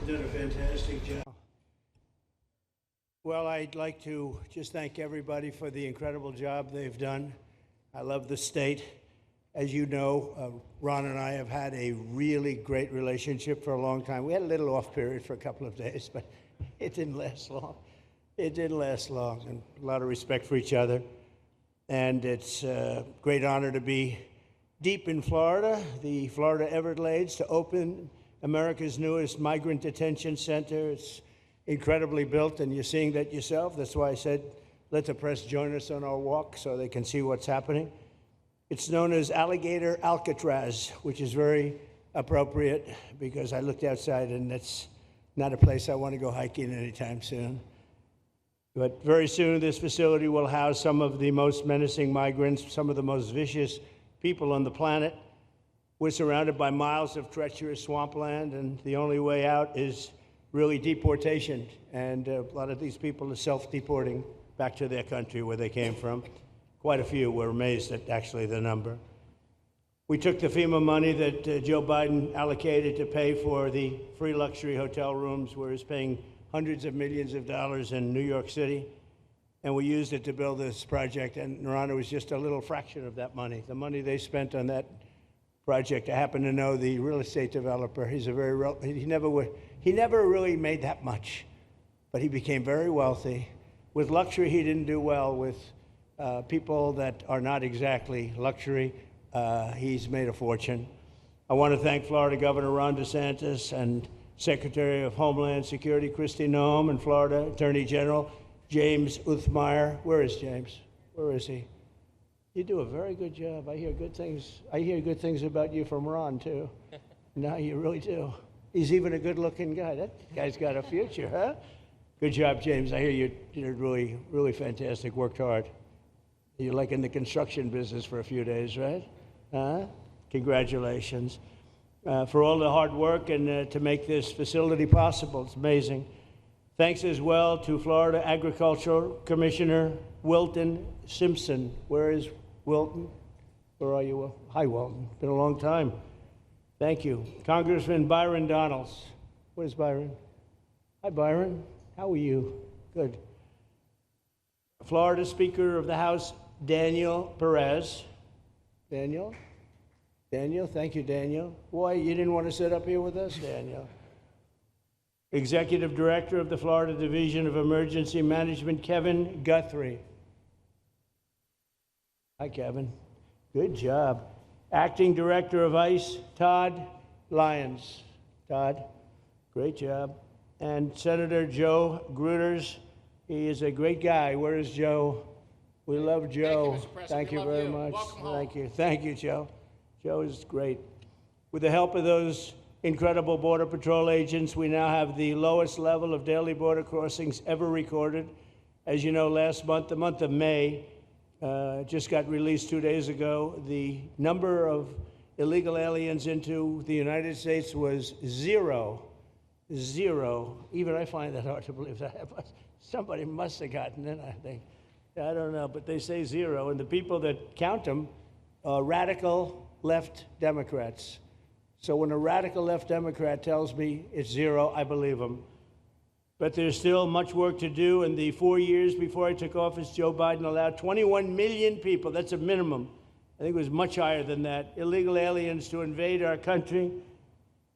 You've done a fantastic job. Well, I'd like to just thank everybody for the incredible job they've done. I love the state. As you know, Ron and I have had a really great relationship for a long time. We had a little off period for a couple of days, but it didn't last long. It didn't last long, and a lot of respect for each other. And it's a great honor to be deep in Florida, the Florida Everglades, to open America's newest migrant detention center. It's incredibly built, and you're seeing that yourself. That's why I said, let the press join us on our walk so they can see what's happening. It's known as Alligator Alcatraz, which is very appropriate because I looked outside and that's not a place I want to go hiking anytime soon. But very soon, this facility will house some of the most menacing migrants, some of the most vicious people on the planet. We're surrounded by miles of treacherous swampland, and the only way out is really deportation. And a lot of these people are self-deporting back to their country where they came from. Quite a few. We're amazed at actually the number. We took the FEMA money that Joe Biden allocated to pay for the free luxury hotel rooms, where he's paying hundreds of millions of dollars in New York City, and we used it to build this project. And Ron, was just a little fraction of that money. The money they spent on that project, I happen to know the real estate developer. He's a very he never really made that much, but he became very wealthy. With luxury, he didn't do well. With people that are not exactly luxury, he's made a fortune. I want to thank Florida Governor Ron DeSantis and Secretary of Homeland Security Kristi Noem, and Florida Attorney General James Uthmeier. Where is James? Where is he? You do a very good job. I hear good things. I hear good things about you from Ron too. No, you really do. He's even a good-looking guy. That guy's got a future, huh? Good job, James. I hear you did really, really fantastic. Worked hard. You're like in the construction business for a few days, right? Huh? Congratulations. For all the hard work and to make this facility possible. It's amazing. Thanks as well to Florida Agricultural Commissioner Wilton Simpson. Where is Wilton? Where are you? Hi, Wilton. Been a long time. Thank you. Congressman Byron Donalds. Where's Byron? Hi, Byron. How are you? Good. Florida Speaker of the House, Daniel Perez. Daniel? Daniel, thank you, Daniel. Why, you didn't want to sit up here with us, Daniel? Executive Director of the Florida Division of Emergency Management, Kevin Guthrie. Hi, Kevin. Good job. Acting Director of ICE, Todd Lyons. Todd, great job. And Senator Joe Gruters. He is a great guy. Where is Joe? We love Joe. Thank you very much. Thank you. Thank you, Joe. Joe is great. With the help of those incredible Border Patrol agents, we now have the lowest level of daily border crossings ever recorded. As you know, last month, the month of May, just got released 2 days ago, the number of illegal aliens into the United States was zero. Zero. Even I find that hard to believe. That somebody must have gotten it, I think. I don't know, but they say zero. And the people that count them are radical left Democrats. So when a radical left Democrat tells me it's zero, I believe him. But there's still much work to do. In the 4 years before I took office, Joe Biden allowed 21 million people, that's a minimum, I think it was much higher than that, illegal aliens to invade our country.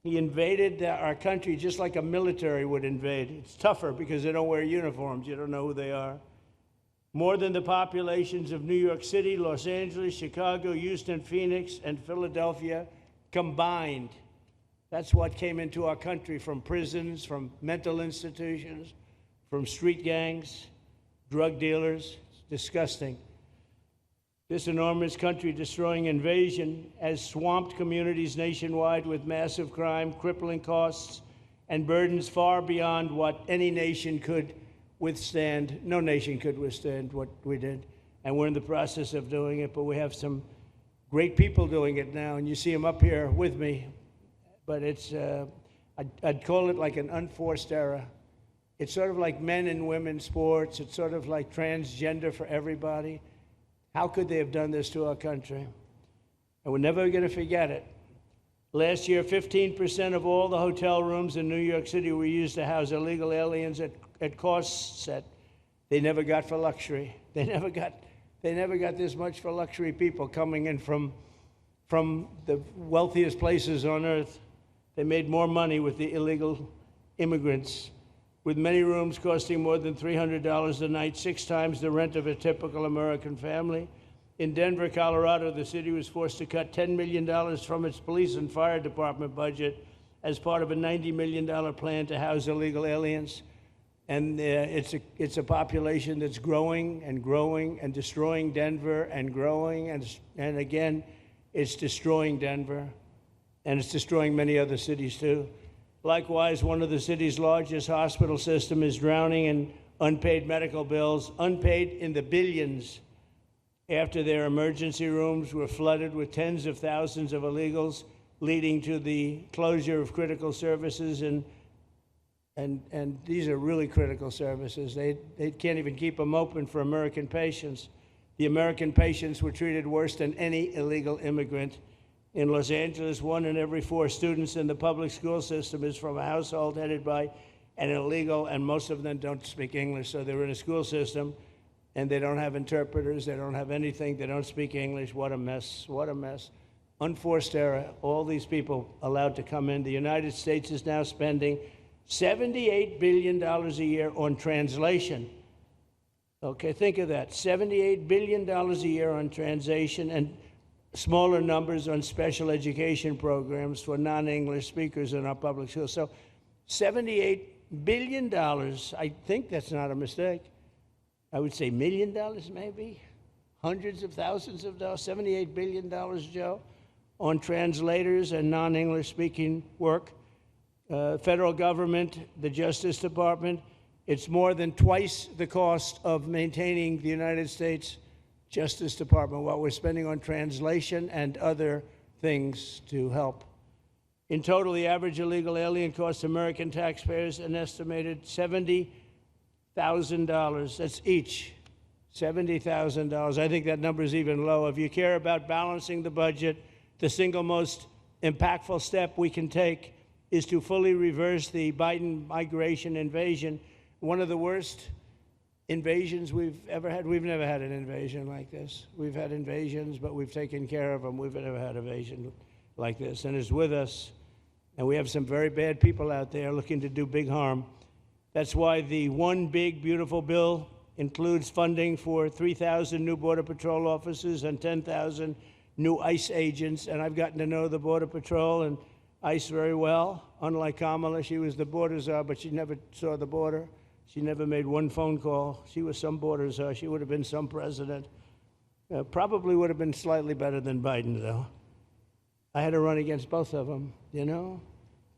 He invaded our country just like a military would invade. It's tougher because they don't wear uniforms. You don't know who they are. More than the populations of New York City, Los Angeles, Chicago, Houston, Phoenix, and Philadelphia combined. That's what came into our country from prisons, from mental institutions, from street gangs, drug dealers. It's disgusting. This enormous country-destroying invasion has swamped communities nationwide with massive crime, crippling costs, and burdens far beyond what any nation could withstand. No nation could withstand what we did, and we're in the process of doing it, but we have some great people doing it now, and you see them up here with me, but it's, I'd call it like an unforced era. It's sort of like men and women sports. It's sort of like transgender for everybody. How could they have done this to our country? And we're never going to forget it. Last year, 15% of all the hotel rooms in New York City were used to house illegal aliens at costs that they never got for luxury. They never got this much for luxury people coming in from the wealthiest places on earth. They made more money with the illegal immigrants, with many rooms costing more than $300 a night, 6 times the rent of a typical American family. In Denver, Colorado, the city was forced to cut $10 million from its police and fire department budget as part of a $90 million plan to house illegal aliens. And it's a population that's growing and growing and destroying Denver and growing. And again, it's destroying Denver. And it's destroying many other cities, too. Likewise, one of the city's largest hospital system is drowning in unpaid medical bills, unpaid in the billions, after their emergency rooms were flooded with tens of thousands of illegals, leading to the closure of critical services. And these are really critical services. They can't even keep them open for American patients. The American patients were treated worse than any illegal immigrant. In Los Angeles, 1 in every 4 students in the public school system is from a household headed by an illegal, and most of them don't speak English, so they're in a school system, and they don't have interpreters, they don't have anything, they don't speak English. What a mess, what a mess. Unforced error, all these people allowed to come in. The United States is now spending $78 billion a year on translation. Okay, think of that, $78 billion a year on translation, and smaller numbers on special education programs for non-English speakers in our public schools. So $78 billion, I think that's not a mistake. I would say $1 million maybe, hundreds of thousands of dollars, $78 billion, Joe, on translators and non-English speaking work. Federal government, the Justice Department, it's more than twice the cost of maintaining the United States Justice Department, what we're spending on translation and other things to help. In total, the average illegal alien costs American taxpayers an estimated $70,000. That's each, $70,000. I think that number is even low. If you care about balancing the budget, the single most impactful step we can take is to fully reverse the Biden migration invasion. One of the worst invasions we've ever had. We've never had an invasion like this. We've had invasions, but we've taken care of them. We've never had an invasion like this, and it's with us. And we have some very bad people out there looking to do big harm. That's why the One Big Beautiful Bill includes funding for 3,000 new Border Patrol officers and 10,000 new ICE agents. And I've gotten to know the Border Patrol and ICE very well. Unlike Kamala, she was the border czar, but she never saw the border. She never made one phone call. She was some border czar. She would have been some president. Probably would have been slightly better than Biden, though. I had to run against both of them, you know?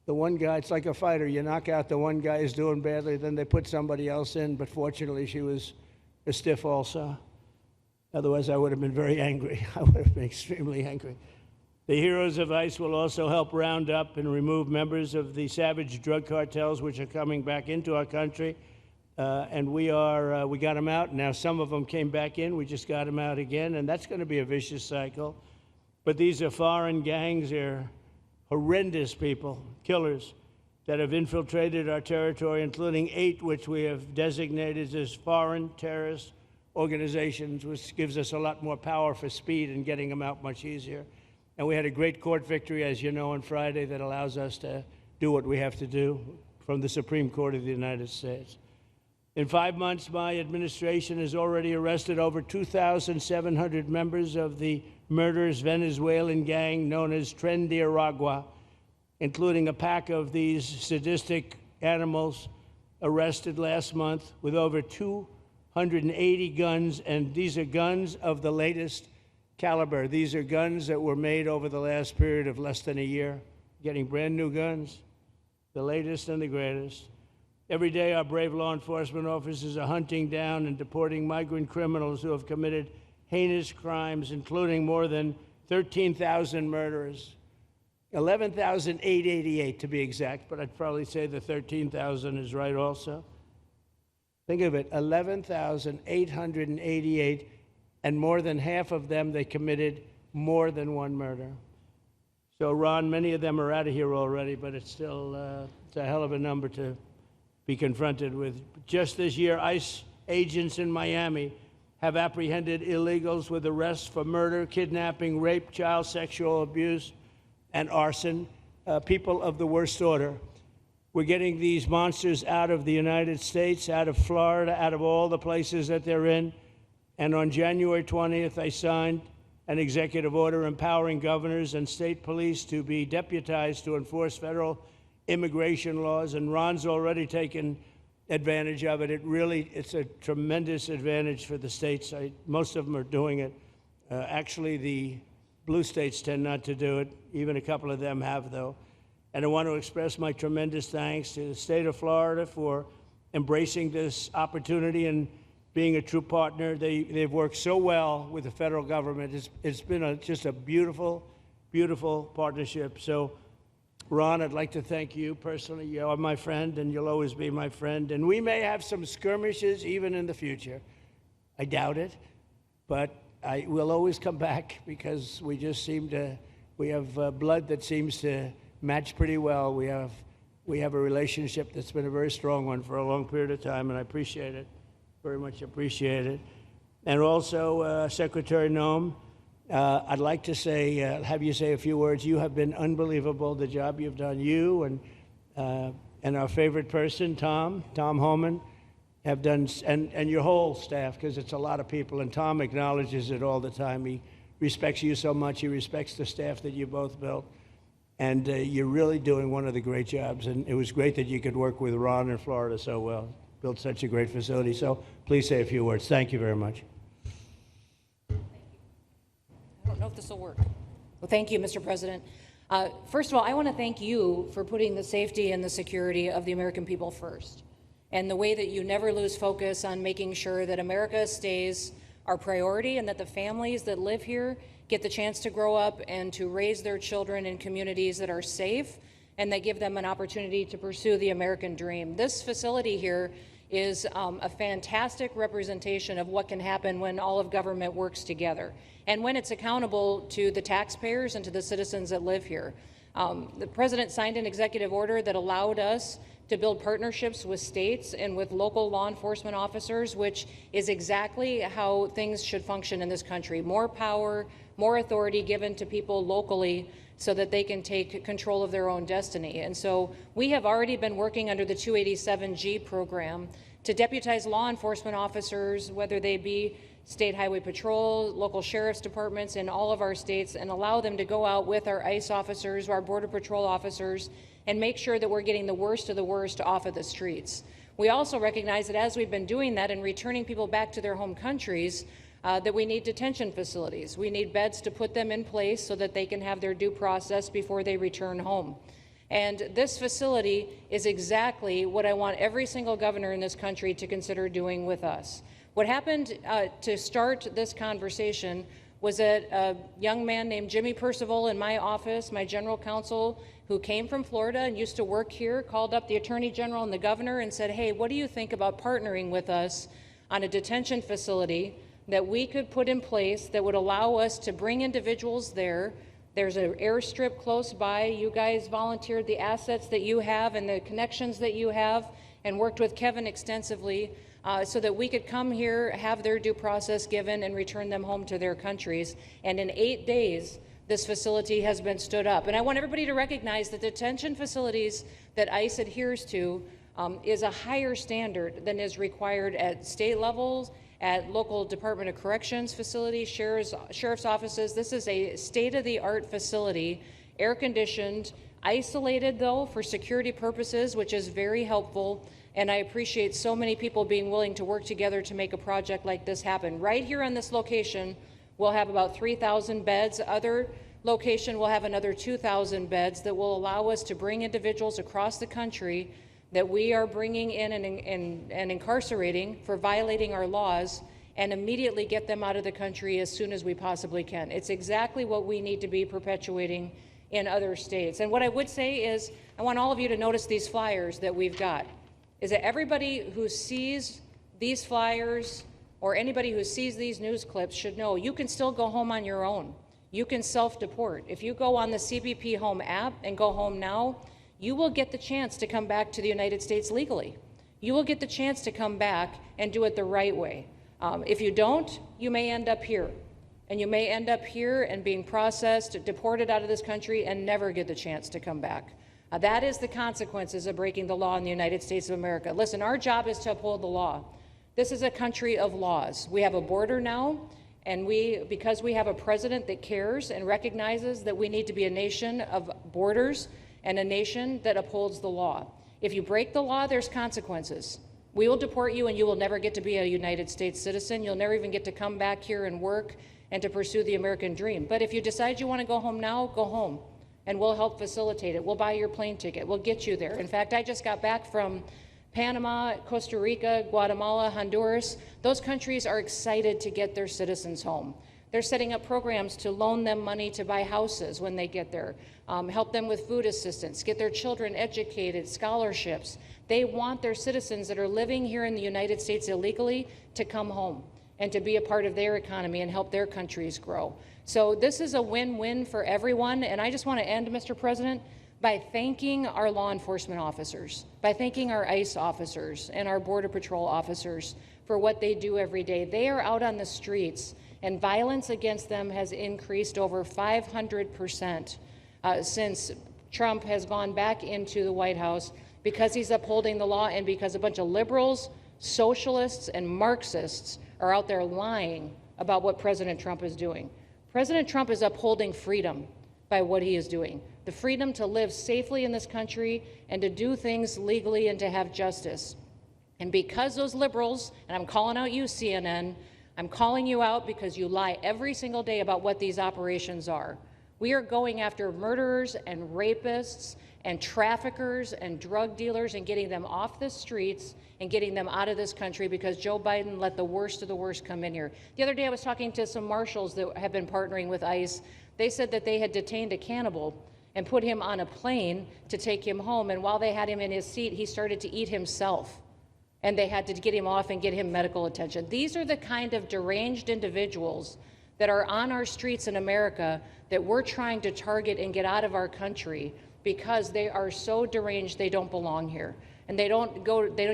The one guy, it's like a fighter. You knock out the one guy who's doing badly, then they put somebody else in. But fortunately, she was a stiff also. Otherwise, I would have been very angry. I would have been extremely angry. The heroes of ICE will also help round up and remove members of the savage drug cartels, which are coming back into our country. And we got them out. Now some of them came back in. We just got them out again. And that's going to be a vicious cycle. But these are foreign gangs. They're horrendous people, killers, that have infiltrated our territory, including 8 which we have designated as foreign terrorist organizations, which gives us a lot more power for speed and getting them out much easier. And we had a great court victory, as you know, on Friday that allows us to do what we have to do from the Supreme Court of the United States. In 5 months, my administration has already arrested over 2,700 members of the murderous Venezuelan gang known as Tren de Aragua, including a pack of these sadistic animals arrested last month with over 280 guns. And these are guns of the latest caliber. These are guns that were made over the last period of less than a year, getting brand new guns, the latest and the greatest. Every day, our brave law enforcement officers are hunting down and deporting migrant criminals who have committed heinous crimes, including more than 13,000 murders, 11,888 to be exact, but I'd probably say the 13,000 is right also. Think of it, 11,888, and more than half of them, they committed more than one murder. So, Ron, many of them are out of here already, but it's still it's a hell of a number to be confronted with. Just this year, ICE agents in Miami have apprehended illegals with arrests for murder, kidnapping, rape, child sexual abuse, and arson, people of the worst order. We're getting these monsters out of the United States, out of Florida, out of all the places that they're in. And on January 20th, I signed an executive order empowering governors and state police to be deputized to enforce federal immigration laws. And Ron's already taken advantage of it. It's a tremendous advantage for the states. Most of them are doing it. Actually, the blue states tend not to do it. Even a couple of them have, though. And I want to express my tremendous thanks to the state of Florida for embracing this opportunity and being a true partner. They've worked so well with the federal government. It's been just a beautiful, beautiful partnership. So, Ron, I'd like to thank you personally. You are my friend, and you'll always be my friend. And we may have some skirmishes even in the future. I doubt it, but we'll always come back because we just we have blood that seems to match pretty well. We have a relationship that's been a very strong one for a long period of time, and I appreciate it, very much appreciate it. And also, Secretary Noem, I'd like to have you say a few words. You have been unbelievable, the job you've done. You and our favorite person, Tom Homan, have done, and your whole staff, because it's a lot of people, and Tom acknowledges it all the time. He respects you so much. He respects the staff that you both built. And you're really doing one of the great jobs. And it was great that you could work with Ron in Florida so well. Built such a great facility. So please say a few words. Thank you very much. I don't know if this will work. Well, thank you, Mr. President. First of all, I want to thank you for putting the safety and the security of the American people first, and the way that you never lose focus on making sure that America stays our priority and that the families that live here get the chance to grow up and to raise their children in communities that are safe and that give them an opportunity to pursue the American dream. This facility here is a fantastic representation of what can happen when all of government works together and when it's accountable to the taxpayers and to the citizens that live here. The president signed an executive order that allowed us to build partnerships with states and with local law enforcement officers, which is exactly how things should function in this country. More power, more authority given to people locally so that they can take control of their own destiny. And so we have already been working under the 287G program to deputize law enforcement officers, whether they be state highway patrol, local sheriff's departments in all of our states, and allow them to go out with our ICE officers, our border patrol officers, and make sure that we're getting the worst of the worst off of the streets. We also recognize that as we've been doing that and returning people back to their home countries, that we need detention facilities. We need beds to put them in place so that they can have their due process before they return home. And this facility is exactly what I want every single governor in this country to consider doing with us. What happened to start this conversation was that a young man named Jimmy Percival in my office, my general counsel, who came from Florida and used to work here, called up the Attorney General and the governor and said, hey, what do you think about partnering with us on a detention facility that we could put in place that would allow us to bring individuals there? There's an airstrip close by. You guys volunteered the assets that you have and the connections that you have and worked with Kevin extensively so that we could come here, have their due process given, and return them home to their countries. And in 8 days, this facility has been stood up. And I want everybody to recognize that detention facilities that ICE adheres to is a higher standard than is required at state levels, at local Department of Corrections facilities, sheriff's offices. This is a state-of-the-art facility, air-conditioned, isolated, though, for security purposes, which is very helpful. And I appreciate so many people being willing to work together to make a project like this happen. Right here on this location, we'll have about 3,000 beds. Other location will have another 2,000 beds that will allow us to bring individuals across the country that we are bringing in and incarcerating for violating our laws and immediately get them out of the country as soon as we possibly can. It's exactly what we need to be perpetuating in other states. And what I would say is, I want all of you to notice these flyers that we've got, is that everybody who sees these flyers or anybody who sees these news clips should know you can still go home on your own. You can self-deport. If you go on the CBP Home app and go home now, you will get the chance to come back to the United States legally. You will get the chance to come back and do it the right way. If you don't, you may end up here. And you may end up here and being processed, deported out of this country, and never get the chance to come back. That is the consequences of breaking the law in the United States of America. Listen, our job is to uphold the law. This is a country of laws. We have a border now, and because we have a president that cares and recognizes that we need to be a nation of borders and a nation that upholds the law. If you break the law, there's consequences. We will deport you, and you will never get to be a United States citizen. You'll never even get to come back here and work and to pursue the American dream. But if you decide you want to go home now, go home, and we'll help facilitate it. We'll buy your plane ticket. We'll get you there. In fact, I just got back from Panama, Costa Rica, Guatemala, Honduras. Those countries are excited to get their citizens home. They're setting up programs to loan them money to buy houses when they get there, help them with food assistance, get their children educated, scholarships. They want their citizens that are living here in the United States illegally to come home and to be a part of their economy and help their countries grow. So this is a win-win for everyone, and I just want to end, Mr. President, by thanking our law enforcement officers, by thanking our ICE officers and our Border Patrol officers for what they do every day. They are out on the streets, and violence against them has increased over 500% since Trump has gone back into the White House, because he's upholding the law and because a bunch of liberals, socialists, and Marxists are out there lying about what President Trump is doing. President Trump is upholding freedom by what he is doing. The freedom to live safely in this country and to do things legally and to have justice. And because those liberals, and I'm calling out you, CNN, I'm calling you out because you lie every single day about what these operations are. We are going after murderers and rapists and traffickers and drug dealers and getting them off the streets and getting them out of this country because Joe Biden let the worst of the worst come in here. The other day I was talking to some marshals that have been partnering with ICE. They said that they had detained a cannibal and put him on a plane to take him home, and while they had him in his seat, he started to eat himself, and they had to get him off and get him medical attention. These are the kind of deranged individuals that are on our streets in America that we're trying to target and get out of our country because they are so deranged they don't belong here. And they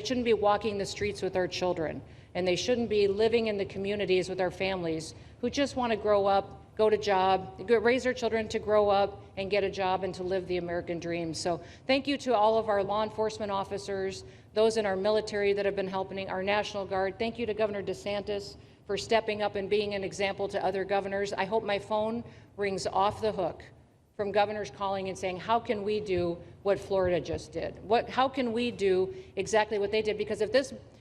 shouldn't be walking the streets with our children, and they shouldn't be living in the communities with our families who just want to grow up, go to job, raise their children to grow up and get a job and to live the American dream. So thank you to all of our law enforcement officers, those in our military that have been helping, our National Guard. Thank you to Governor DeSantis for stepping up and being an example to other governors. I hope my phone rings off the hook from governors calling and saying, how can we do what Florida just did? How can we do exactly what they did? Because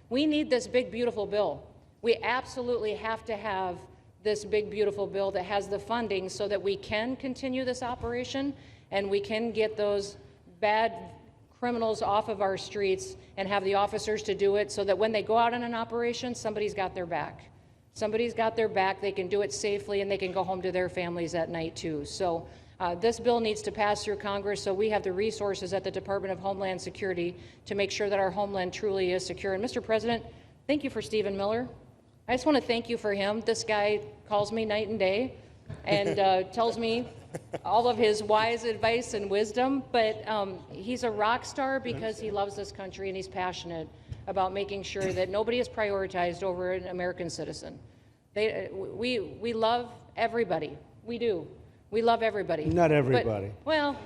we need this big, beautiful bill. We absolutely have to have this big, beautiful bill that has the funding so that we can continue this operation and we can get those bad criminals off of our streets and have the officers to do it so that when they go out on an operation, somebody's got their back. Somebody's got their back, they can do it safely, and they can go home to their families at night too. So this bill needs to pass through Congress so we have the resources at the Department of Homeland Security to make sure that our homeland truly is secure. And Mr. President, thank you for Stephen Miller. I just want to thank you for him. This guy calls me night and day and tells me all of his wise advice and wisdom, but he's a rock star because he loves this country and he's passionate about making sure that nobody is prioritized over an American citizen. We love everybody. We do. We love everybody. Not everybody. But, well,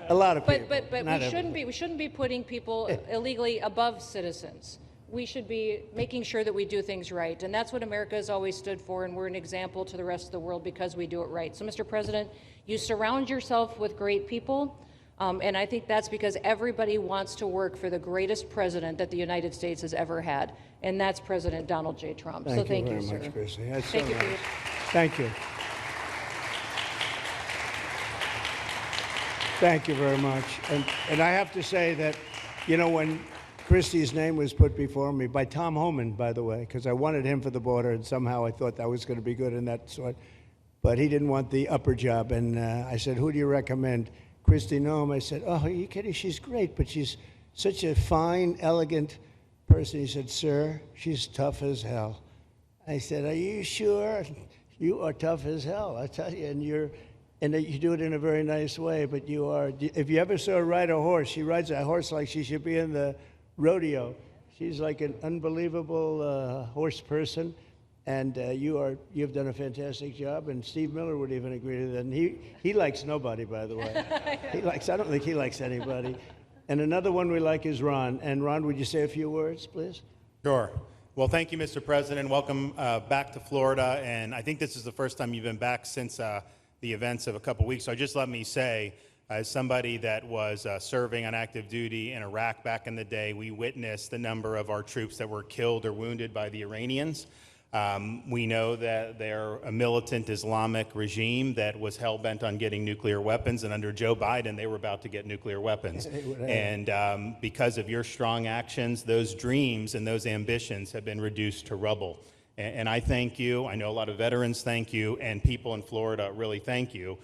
a lot of people. But we shouldn't be putting people illegally above citizens. We should be making sure that we do things right, and that's what America has always stood for, and we're an example to the rest of the world because we do it right. So, Mr. President, you surround yourself with great people, and I think that's because everybody wants to work for the greatest president that the United States has ever had, and that's President Donald J. Trump. Thank you very sir. much, Kristi. That's Thank so you, nice. Peter. Thank you. Thank you very much. And I have to say that, you know, when Kristi's name was put before me by Tom Homan, by the way, because I wanted him for the border, and somehow I thought that was going to be good in that sort. But he didn't want the upper job, and I said, who do you recommend? Kristi Noem. I said, oh, are you kidding? She's great, but she's such a fine, elegant person. He said, sir, she's tough as hell. I said, are you sure? You are tough as hell, I tell you, and you do it in a very nice way. But you are. If you ever saw her ride a horse, she rides a horse like she should be in the rodeo. She's like an unbelievable horse person, and you've done a fantastic job. And Steve Miller would even agree to that. And he likes nobody, by the way. I don't think he likes anybody. And another one we like is Ron. And Ron, would you say a few words, please? Sure. Well, thank you, Mr. President. Welcome back to Florida. And I think this is the first time you've been back since the events of a couple weeks. So just let me say, as somebody that was serving on active duty in Iraq back in the day, we witnessed the number of our troops that were killed or wounded by the Iranians. We know that they're a militant Islamic regime that was hell-bent on getting nuclear weapons, and under Joe Biden, they were about to get nuclear weapons. And because of your strong actions, those dreams and those ambitions have been reduced to rubble. And I thank you. I know a lot of veterans thank you, and people in Florida really thank you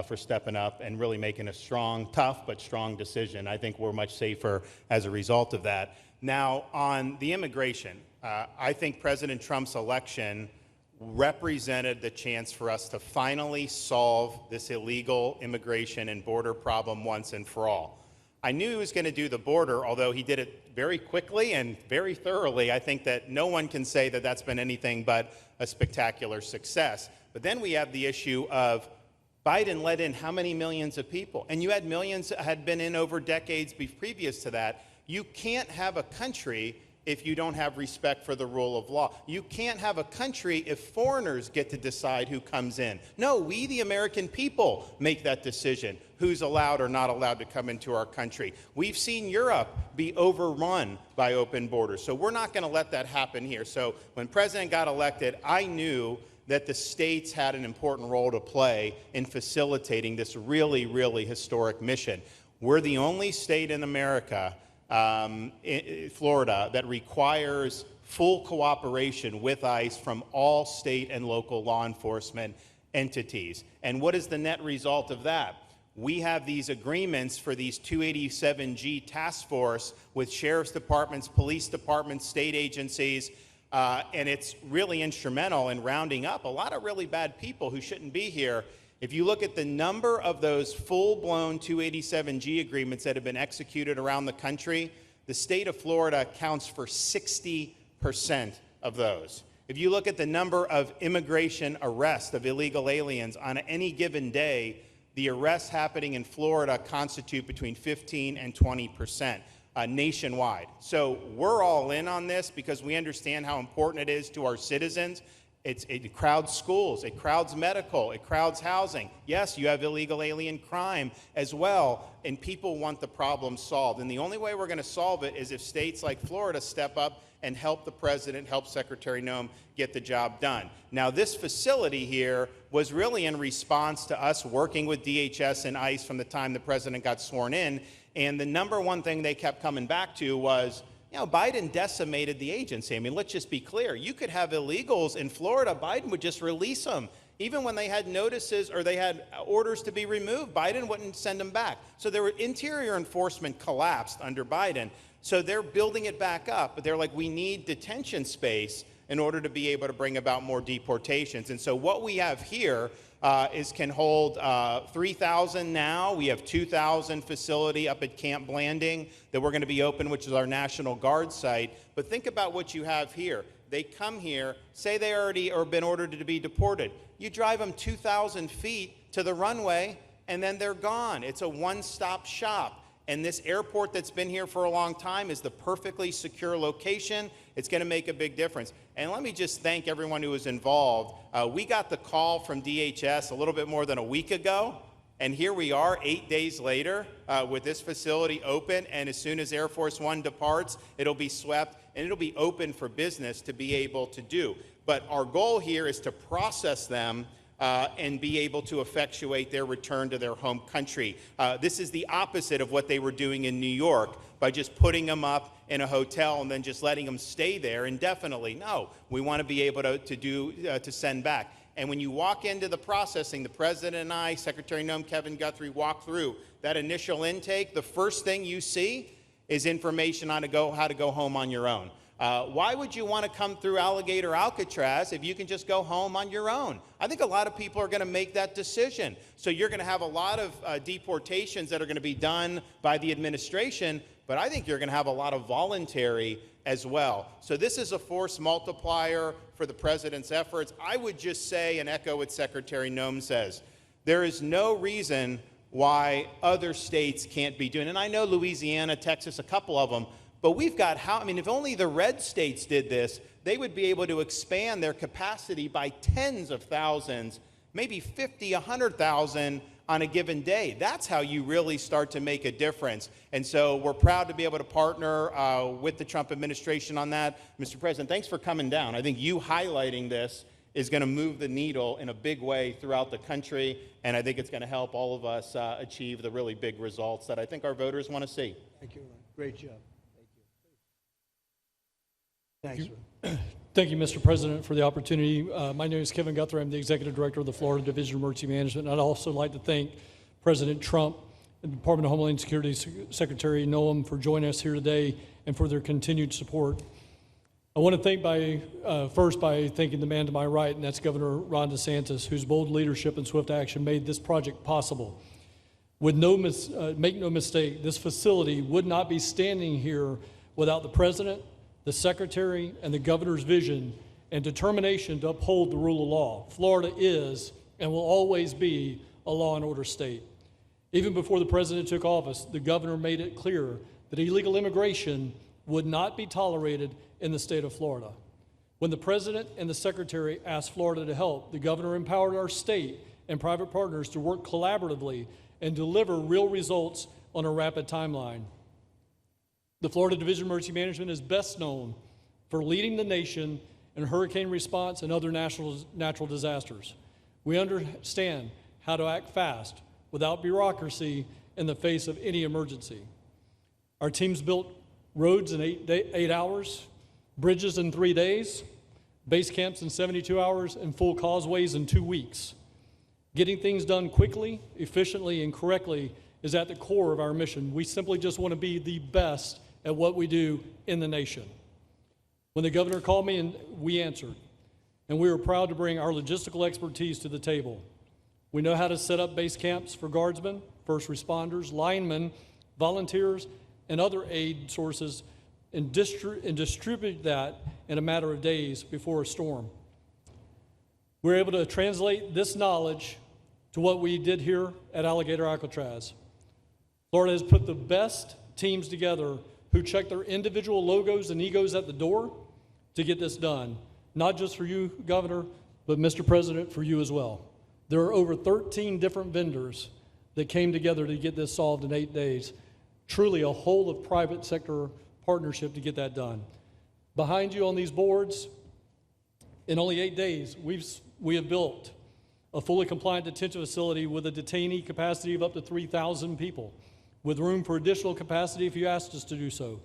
for stepping up and really making a strong, tough, but strong decision. I think we're much safer as a result of that. Now, on the immigration, I think President Trump's election represented the chance for us to finally solve this illegal immigration and border problem once and for all. I knew he was going to do the border, although he did it very quickly and very thoroughly. I think that no one can say that that's been anything but a spectacular success. But then we have the issue of Biden let in how many millions of people? And you had millions that had been in over decades previous to that. You can't have a country if you don't have respect for the rule of law. You can't have a country if foreigners get to decide who comes in. No, we, the American people, make that decision, who's allowed or not allowed to come into our country. We've seen Europe be overrun by open borders, so we're not going to let that happen here. So when President got elected, I knew that the states had an important role to play in facilitating this really, really historic mission. We're the only state in America, Florida, that requires full cooperation with ICE from all state and local law enforcement entities. And what is the net result of that? We have these agreements for these 287G task force with sheriff's departments, police departments, state agencies, and it's really instrumental in rounding up a lot of really bad people who shouldn't be here. If you look at the number of those full-blown 287G agreements that have been executed around the country, the state of Florida counts for 60% of those. If you look at the number of immigration arrests of illegal aliens on any given day, the arrests happening in Florida constitute between 15 and 20% nationwide. So we're all in on this because we understand how important it is to our citizens. It crowds schools, it crowds medical, it crowds housing. Yes, you have illegal alien crime as well, and people want the problem solved. And the only way we're going to solve it is if states like Florida step up and help the president, help Secretary Noem get the job done. Now, this facility here was really in response to us working with DHS and ICE from the time the president got sworn in, and the number one thing they kept coming back to was, you know, Biden decimated the agency. I mean, let's just be clear. You could have illegals in Florida. Biden would just release them. Even when they had notices or they had orders to be removed, Biden wouldn't send them back. So their interior enforcement collapsed under Biden. So they're building it back up. But they're like, we need detention space in order to be able to bring about more deportations. And so what we have here can hold 3,000 now. We have 2,000 facility up at Camp Blanding that we're going to be open, which is our National Guard site. But think about what you have here. They come here, say they already or been ordered to be deported. You drive them 2,000 feet to the runway, and then they're gone. It's a one-stop shop. And this airport that's been here for a long time is the perfectly secure location. It's going to make a big difference. And let me just thank everyone who was involved. We got the call from DHS a little bit more than a week ago. And here we are 8 days later with this facility open. And as soon as Air Force One departs, it'll be swept and it'll be open for business to be able to do. But our goal here is to process them and be able to effectuate their return to their home country. This is the opposite of what they were doing in New York by just putting them up in a hotel and then just letting them stay there indefinitely. No, we want to be able to send back. And when you walk into the processing, the president and I, Secretary Noem, Kevin Guthrie, walk through that initial intake, the first thing you see is information on how to go home on your own. Why would you want to come through Alligator Alcatraz if you can just go home on your own? I think a lot of people are going to make that decision. So you're going to have a lot of deportations that are going to be done by the administration, but I think you're going to have a lot of voluntary as well. So this is a force multiplier for the president's efforts. I would just say, and echo what Secretary Noem says, there is no reason why other states can't be doing it. And I know Louisiana, Texas, a couple of them, but we've got if only the red states did this, they would be able to expand their capacity by tens of thousands, maybe 50, 100,000 on a given day. That's how you really start to make a difference. And so we're proud to be able to partner with the Trump administration on that. Mr. President, thanks for coming down. I think you highlighting this is going to move the needle in a big way throughout the country, and I think it's going to help all of us achieve the really big results that I think our voters want to see. Thank you, Ron. Great job. Thank you. Thanks, Ron. Thank you, Mr. President, for the opportunity. My name is Kevin Guthrie. I'm the Executive Director of the Florida Division of Emergency Management. And I'd also like to thank President Trump and the Department of Homeland Security Secretary Noem for joining us here today and for their continued support. I want to thank first by thanking the man to my right, and that's Governor Ron DeSantis, whose bold leadership and swift action made this project possible. Make no mistake, this facility would not be standing here without the President, the Secretary, and the Governor's vision and determination to uphold the rule of law. Florida is and will always be a law and order state. Even before the President took office, the Governor made it clear that illegal immigration would not be tolerated in the state of Florida. When the President and the Secretary asked Florida to help, the Governor empowered our state and private partners to work collaboratively and deliver real results on a rapid timeline. The Florida Division of Emergency Management is best known for leading the nation in hurricane response and other natural disasters. We understand how to act fast without bureaucracy in the face of any emergency. Our teams built roads in 8 hours, bridges in 3 days, base camps in 72 hours, and full causeways in 2 weeks. Getting things done quickly, efficiently, and correctly is at the core of our mission. We simply just want to be the best at what we do in the nation. When the Governor called me, and we answered, and we were proud to bring our logistical expertise to the table. We know how to set up base camps for guardsmen, first responders, linemen, volunteers, and other aid sources, and distribute that in a matter of days before a storm. We're able to translate this knowledge to what we did here at Alligator Alcatraz. Florida has put the best teams together who check their individual logos and egos at the door to get this done. Not just for you, Governor, but Mr. President, for you as well. There are over 13 different vendors that came together to get this solved in 8 days. Truly a whole of private sector partnership to get that done. Behind you on these boards, in only 8 days, we have built a fully compliant detention facility with a detainee capacity of up to 3,000 people, with room for additional capacity if you asked us to do so.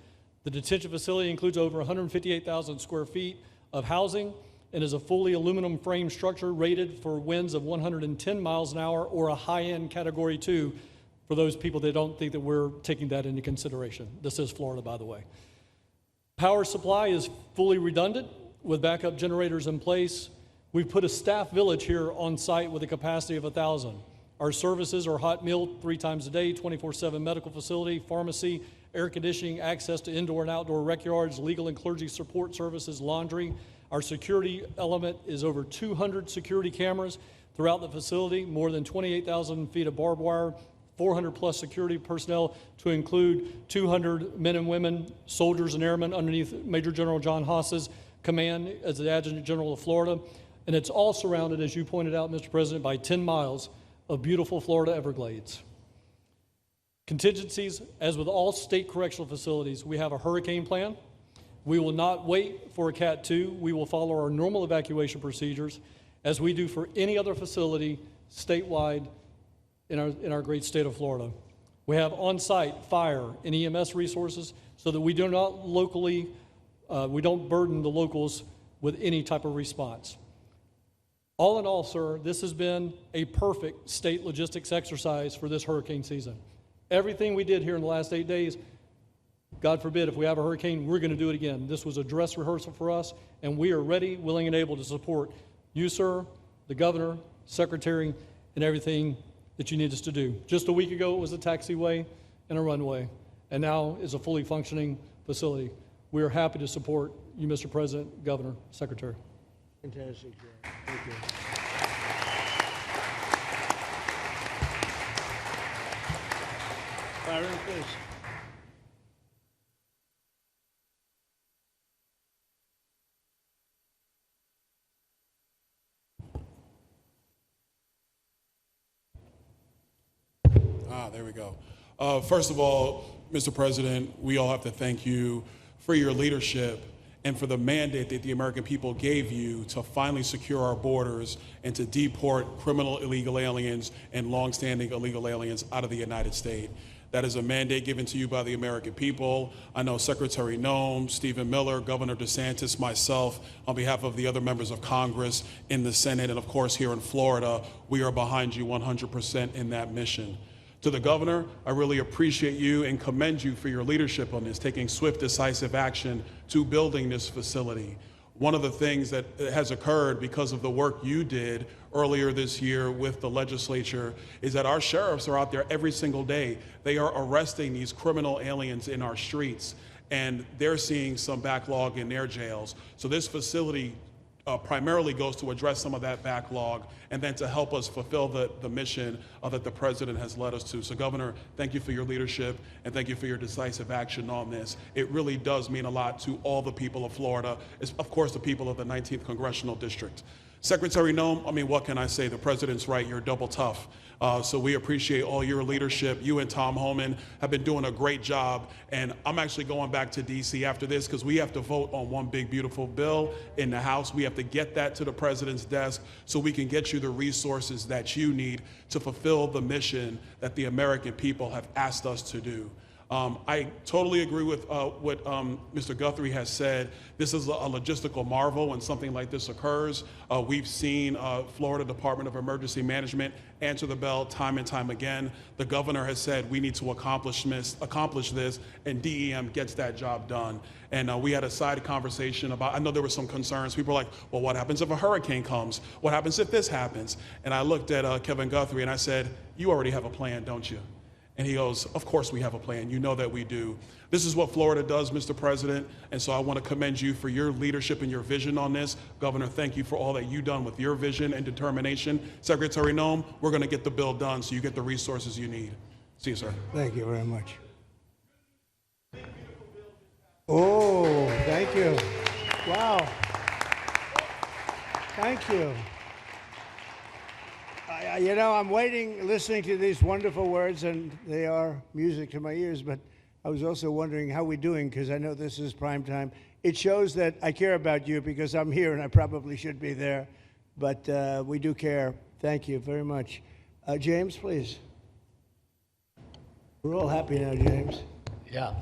The detention facility includes over 158,000 square feet of housing and is a fully aluminum frame structure rated for winds of 110 miles an hour or a high-end Category 2 for those people that don't think that we're taking that into consideration. This is Florida, by the way. Power supply is fully redundant with backup generators in place. We've put a staff village here on site with a capacity of 1,000. Our services are hot meal 3 times a day, 24/7 medical facility, pharmacy, air conditioning, access to indoor and outdoor rec yards, legal and clergy support services, laundry. Our security element is over 200 security cameras throughout the facility, more than 28,000 feet of barbed wire, 400 plus security personnel to include 200 men and women, soldiers and airmen underneath Major General John Haas's command as the Adjutant General of Florida. And it's all surrounded, as you pointed out, Mr. President, by 10 miles of beautiful Florida Everglades. Contingencies, as with all state correctional facilities, we have a hurricane plan. We will not wait for a Cat 2. We will follow our normal evacuation procedures as we do for any other facility statewide in our great state of Florida. We have on-site fire and EMS resources so that we do not we don't burden the locals with any type of response. All in all, sir, this has been a perfect state logistics exercise for this hurricane season. Everything we did here in the last 8 days God forbid, if we have a hurricane, we're going to do it again. This was a dress rehearsal for us, and we are ready, willing, and able to support you, sir, the governor, secretary, and everything that you need us to do. Just a week ago, it was a taxiway and a runway, and now is a fully functioning facility. We are happy to support you, Mr. President, Governor, Secretary. Fantastic job. Thank you. Byron, please. There we go. First of all, Mr. President, we all have to thank you for your leadership and for the mandate that the American people gave you to finally secure our borders and to deport criminal illegal aliens and longstanding illegal aliens out of the United States. That is a mandate given to you by the American people. I know Secretary Noem, Stephen Miller, Governor DeSantis, myself, on behalf of the other members of Congress in the Senate, and of course here in Florida, we are behind you 100% in that mission. To the governor, I really appreciate you and commend you for your leadership on this, taking swift, decisive action to building this facility. One of the things that has occurred because of the work you did earlier this year with the legislature is that our sheriffs are out there every single day. They are arresting these criminal aliens in our streets, and they're seeing some backlog in their jails. So this facility primarily goes to address some of that backlog and then to help us fulfill the mission that the president has led us to. So Governor, thank you for your leadership and thank you for your decisive action on this. It really does mean a lot to all the people of Florida, of course the people of the 19th Congressional District. Secretary Noem, I mean, what can I say? The president's right, you're double tough. So we appreciate all your leadership. You and Tom Homan have been doing a great job. And I'm actually going back to DC after this because we have to vote on one big, beautiful bill in the House. We have to get that to the president's desk so we can get you the resources that you need to fulfill the mission that the American people have asked us to do. I totally agree with what Mr. Guthrie has said. This is a logistical marvel when something like this occurs. We've seen Florida Department of Emergency Management answer the bell time and time again. The governor has said we need to accomplish this, and DEM gets that job done. And we had a side conversation about, I know there were some concerns. People were like, well, what happens if a hurricane comes? What happens if this happens? And I looked at Kevin Guthrie and I said, you already have a plan, don't you? And he goes, of course we have a plan. You know that we do. This is what Florida does, Mr. President. And so I want to commend you for your leadership and your vision on this. Governor, thank you for all that you've done with your vision and determination. Secretary Noem, we're going to get the bill done so you get the resources you need. See you, sir. Thank you very much. Oh, thank you. Wow. Thank you. You know, I'm waiting, listening to these wonderful words, and they are music to my ears, but I was also wondering how we're doing, because I know this is prime time. It shows that I care about you, because I'm here, and I probably should be there, but we do care. Thank you very much. James, please. We're all happy now, James. Yeah.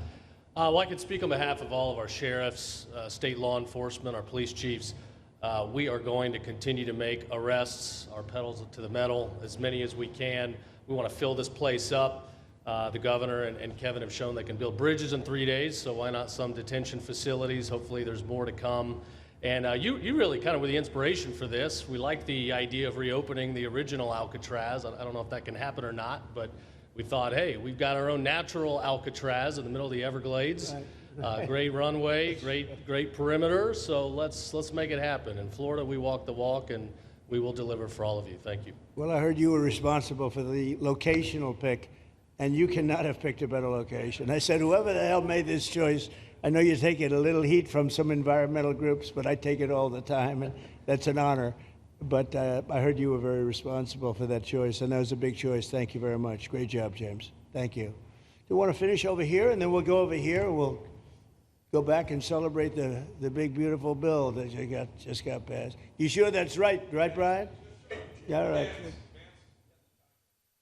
Well, I can speak on behalf of all of our sheriffs, state law enforcement, our police chiefs. We are going to continue to make arrests, our pedals to the metal, as many as we can. We want to fill this place up. The governor and Kevin have shown they can build bridges in 3 days, so why not some detention facilities? Hopefully there's more to come. And you really kind of were the inspiration for this. We like the idea of reopening the original Alcatraz. I don't know if that can happen or not, but we thought, hey, we've got our own natural Alcatraz in the middle of the Everglades. Great runway, great perimeter, so let's make it happen. In Florida, we walk the walk, and we will deliver for all of you. Thank you. Well, I heard you were responsible for the locational pick, and you cannot have picked a better location. I said, whoever the hell made this choice, I know you take it a little heat from some environmental groups, but I take it all the time, and that's an honor. But I heard you were very responsible for that choice, and that was a big choice. Thank you very much. Great job, James. Thank you. Do you want to finish over here, and then we'll go over here, we'll go back and celebrate the big, beautiful bill that you just got passed. You sure that's right, Brian? Yeah, all right.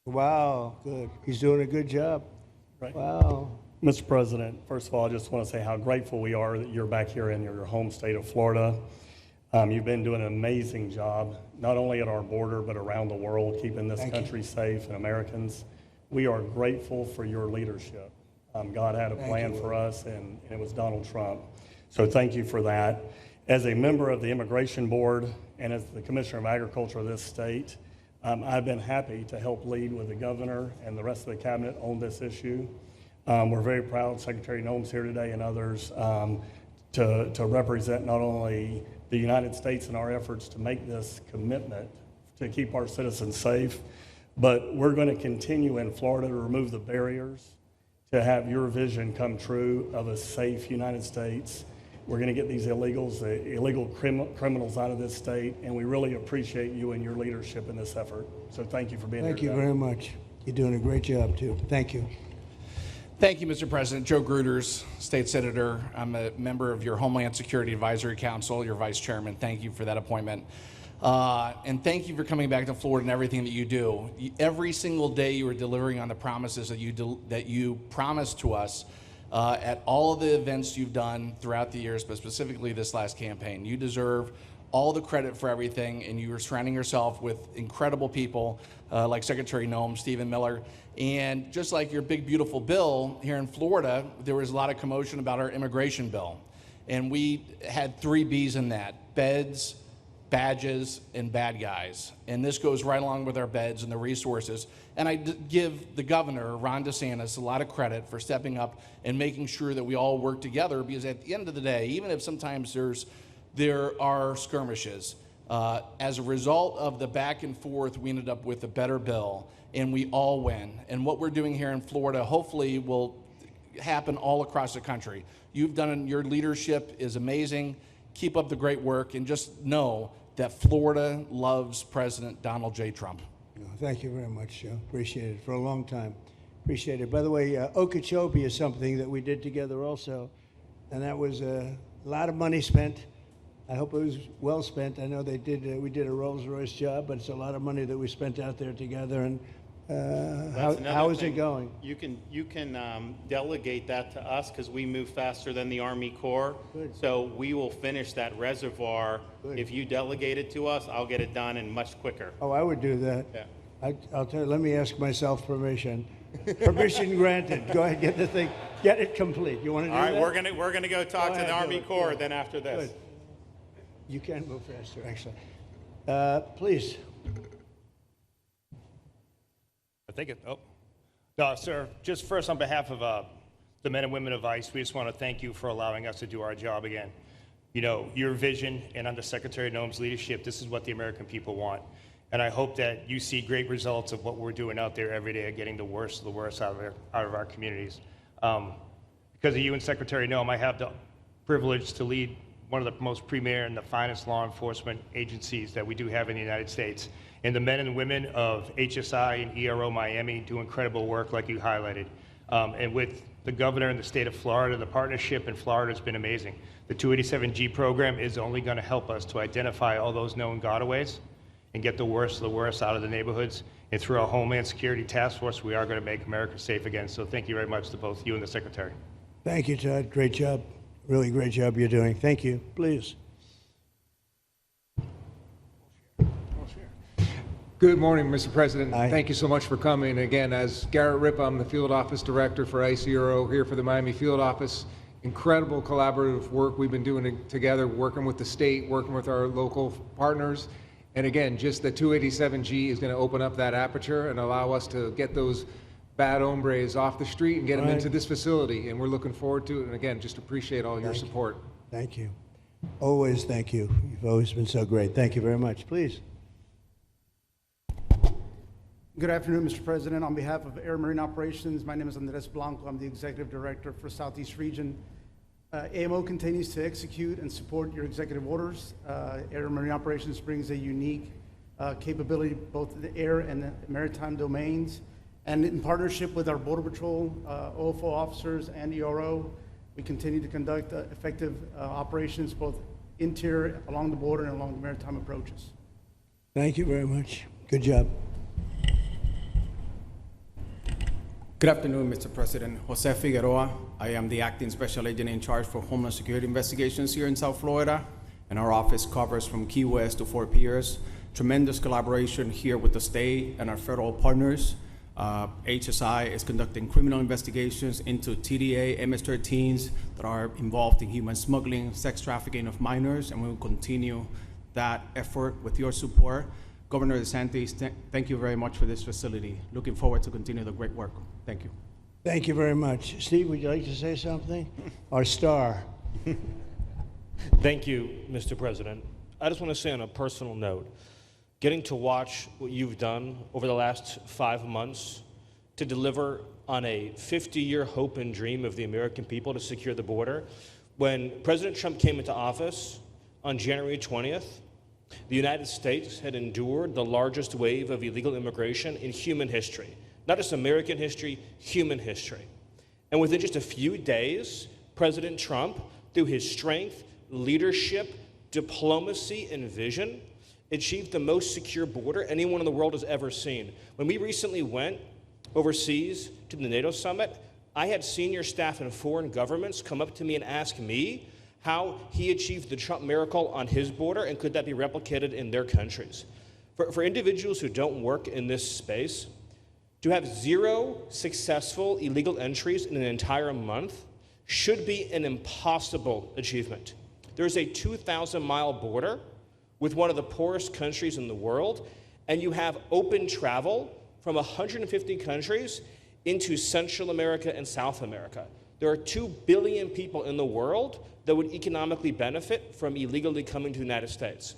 Wow, good. He's doing a good job. Right. Wow. Mr. President, first of all, I just want to say how grateful we are that you're back here in your home state of Florida. You've been doing an amazing job, not only at our border, but around the world, keeping this country safe and Americans. We are grateful for your leadership. God had a plan for us, and it was Donald Trump. So thank you for that. As a member of the Immigration Board and as the Commissioner of Agriculture of this state, I've been happy to help lead with the governor and the rest of the cabinet on this issue. We're very proud Secretary Noem's here today and others to represent not only the United States in our efforts to make this commitment to keep our citizens safe, but we're going to continue in Florida to remove the barriers to have your vision come true of a safe United States. We're going to get these illegal criminals out of this state, and we really appreciate you and your leadership in this effort. So thank you for being here Thank you today. very much. You're doing a great job, too. Thank you. Thank you, Mr. President. Joe Gruters, State Senator. I'm a member of your Homeland Security Advisory Council, your Vice Chairman. Thank you for that appointment. And thank you for coming back to Florida and everything that you do. Every single day you are delivering on the promises that you promised to us at all of the events you've done throughout the years, but specifically this last campaign. You deserve all the credit for everything, and you are surrounding yourself with incredible people like Secretary Noem, Stephen Miller, and just like your big, beautiful bill here in Florida, there was a lot of commotion about our immigration bill. And we had 3 B's in that: beds, badges, and bad guys. And this goes right along with our beds and the resources. And I give the governor, Ron DeSantis, a lot of credit for stepping up and making sure that we all work together, because at the end of the day, even if sometimes there are skirmishes, as a result of the back and forth, we ended up with a better bill, and we all win. And what we're doing here in Florida hopefully will happen all across the country. You've done, your leadership is amazing. Keep up the great work, and just know that Florida loves President Donald J. Trump. Thank you very much, Joe. Appreciate it for a long time. Appreciate it. By the way, Okeechobee is something that we did together also, and that was a lot of money spent. I hope it was well spent. I know we did a Rolls-Royce job, but it's a lot of money that we spent out there together. And how is it going? You can delegate that to us, because we move faster than the Army Corps. Good. So we will finish that reservoir. Good. If you delegate it to us, I'll get it done and much quicker. Oh, I would do that. Yeah. I'll tell you, let me ask myself permission. Permission granted. Go ahead, get the thing, get it complete. You want to do All right, that? we're gonna go talk to ahead, the do Army it. Corps Yeah. then after this. Good. You can move faster, actually. Please. No, sir, just first on behalf of the men and women of ICE, we just want to thank you for allowing us to do our job again. You know, your vision and under Secretary Noem's leadership, this is what the American people want. And I hope that you see great results of what we're doing out there every day of getting the worst of the worst out of our communities. Because of you and Secretary Noem, I have the privilege to lead one of the most premier and the finest law enforcement agencies that we do have in the United States. And the men and women of HSI and ERO Miami do incredible work like you highlighted. And with the governor in the state of Florida, the partnership in Florida has been amazing. The 287G program is only going to help us to identify all those known gotaways and get the worst of the worst out of the neighborhoods. And through our Homeland Security Task Force, we are going to make America safe again. So thank you very much to both you and the Secretary. Thank you, Todd. Great job. Really great job you're doing. Thank you. Please. Good morning, Mr. President. Hi. Thank you so much for coming. Again, as Garrett Ripp, I'm the Field Office Director for ICERO here for the Miami Field Office. Incredible collaborative work we've been doing together, working with the state, working with our local partners. And again, just the 287G is going to open up that aperture and allow us to get those bad hombres off the street and get them into this facility. And we're looking forward to it. And again, just appreciate all your support. Thank you. Always thank you. You've always been so great. Thank you very much. Please. Good afternoon, Mr. President. On behalf of Air Marine Operations, my name is Andres Blanco. I'm the Executive Director for Southeast Region. AMO continues to execute and support your executive orders. Air Marine Operations brings a unique capability, both in the air and the maritime domains. And in partnership with our Border Patrol, OFO officers, and ERO, we continue to conduct effective operations both interior, along the border, and along the maritime approaches. Thank you very much. Good job. Good afternoon, Mr. President. Jose Figueroa. I am the Acting Special Agent in charge for Homeland Security Investigations here in South Florida, and our office covers from Key West to Fort Pierce. Tremendous collaboration here with the state and our federal partners. HSI is conducting criminal investigations into TDA, MS-13s that are involved in human smuggling, sex trafficking of minors, and we will continue that effort with your support. Governor DeSantis, thank you very much for this facility. Looking forward to continue the great work. Thank you. Thank you very much. Steve, would you like to say something? Our star. Thank you, Mr. President. I just want to say on a personal note, getting to watch what you've done over the last 5 months to deliver on a 50-year hope and dream of the American people to secure the border. When President Trump came into office on January 20th, the United States had endured the largest wave of illegal immigration in human history. Not just American history, human history. And within just a few days, President Trump, through his strength, leadership, diplomacy, and vision, achieved the most secure border anyone in the world has ever seen. When we recently went overseas to the NATO summit, I had senior staff in foreign governments come up to me and ask me how he achieved the Trump miracle on his border and could that be replicated in their countries. For individuals who don't work in this space, to have 0 successful illegal entries in an entire month should be an impossible achievement. There's a 2,000-mile border with one of the poorest countries in the world, and you have open travel from 150 countries into Central America and South America. There are 2 billion people in the world that would economically benefit from illegally coming to the United States.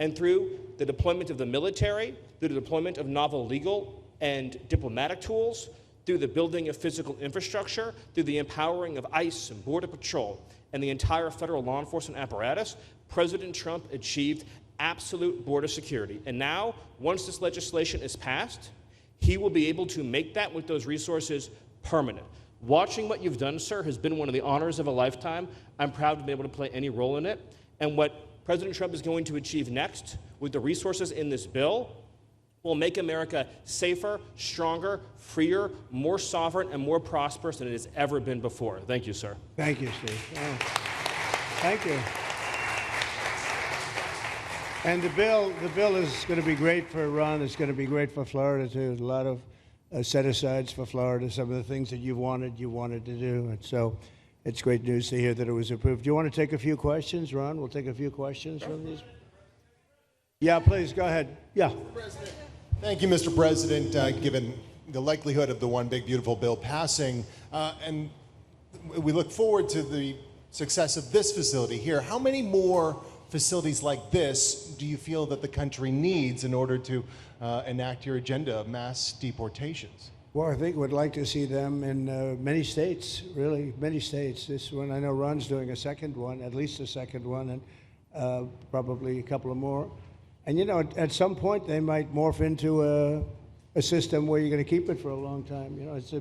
And through the deployment of the military, through the deployment of novel legal and diplomatic tools, through the building of physical infrastructure, through the empowering of ICE and Border Patrol, and the entire federal law enforcement apparatus, President Trump achieved absolute border security. And now, once this legislation is passed, he will be able to make that with those resources permanent. Watching what you've done, sir, has been one of the honors of a lifetime. I'm proud to be able to play any role in it. And what President Trump is going to achieve next with the resources in this bill will make America safer, stronger, freer, more sovereign, and more prosperous than it has ever been before. Thank you, sir. Thank you, Steve. Oh. Thank you. And the bill is going to be great for Ron. It's going to be great for Florida, too. A lot of set-asides for Florida, some of the things that you wanted to do. And so it's great news to hear that it was approved. Do you want to take a few questions, Ron? We'll take a few questions from these. Yeah, please, go ahead. Yeah. Thank you, Mr. President. Given the likelihood of the One Big Beautiful Bill passing, and we look forward to the success of this facility here, how many more facilities like this do you feel that the country needs in order to enact your agenda of mass deportations? Well, I think we'd like to see them in many states, really, many states. This one, I know Ron's doing a second one, at least a second one, and probably a couple of more. And, you know, at some point, they might morph into a system where you're going to keep it for a long time. You know, it's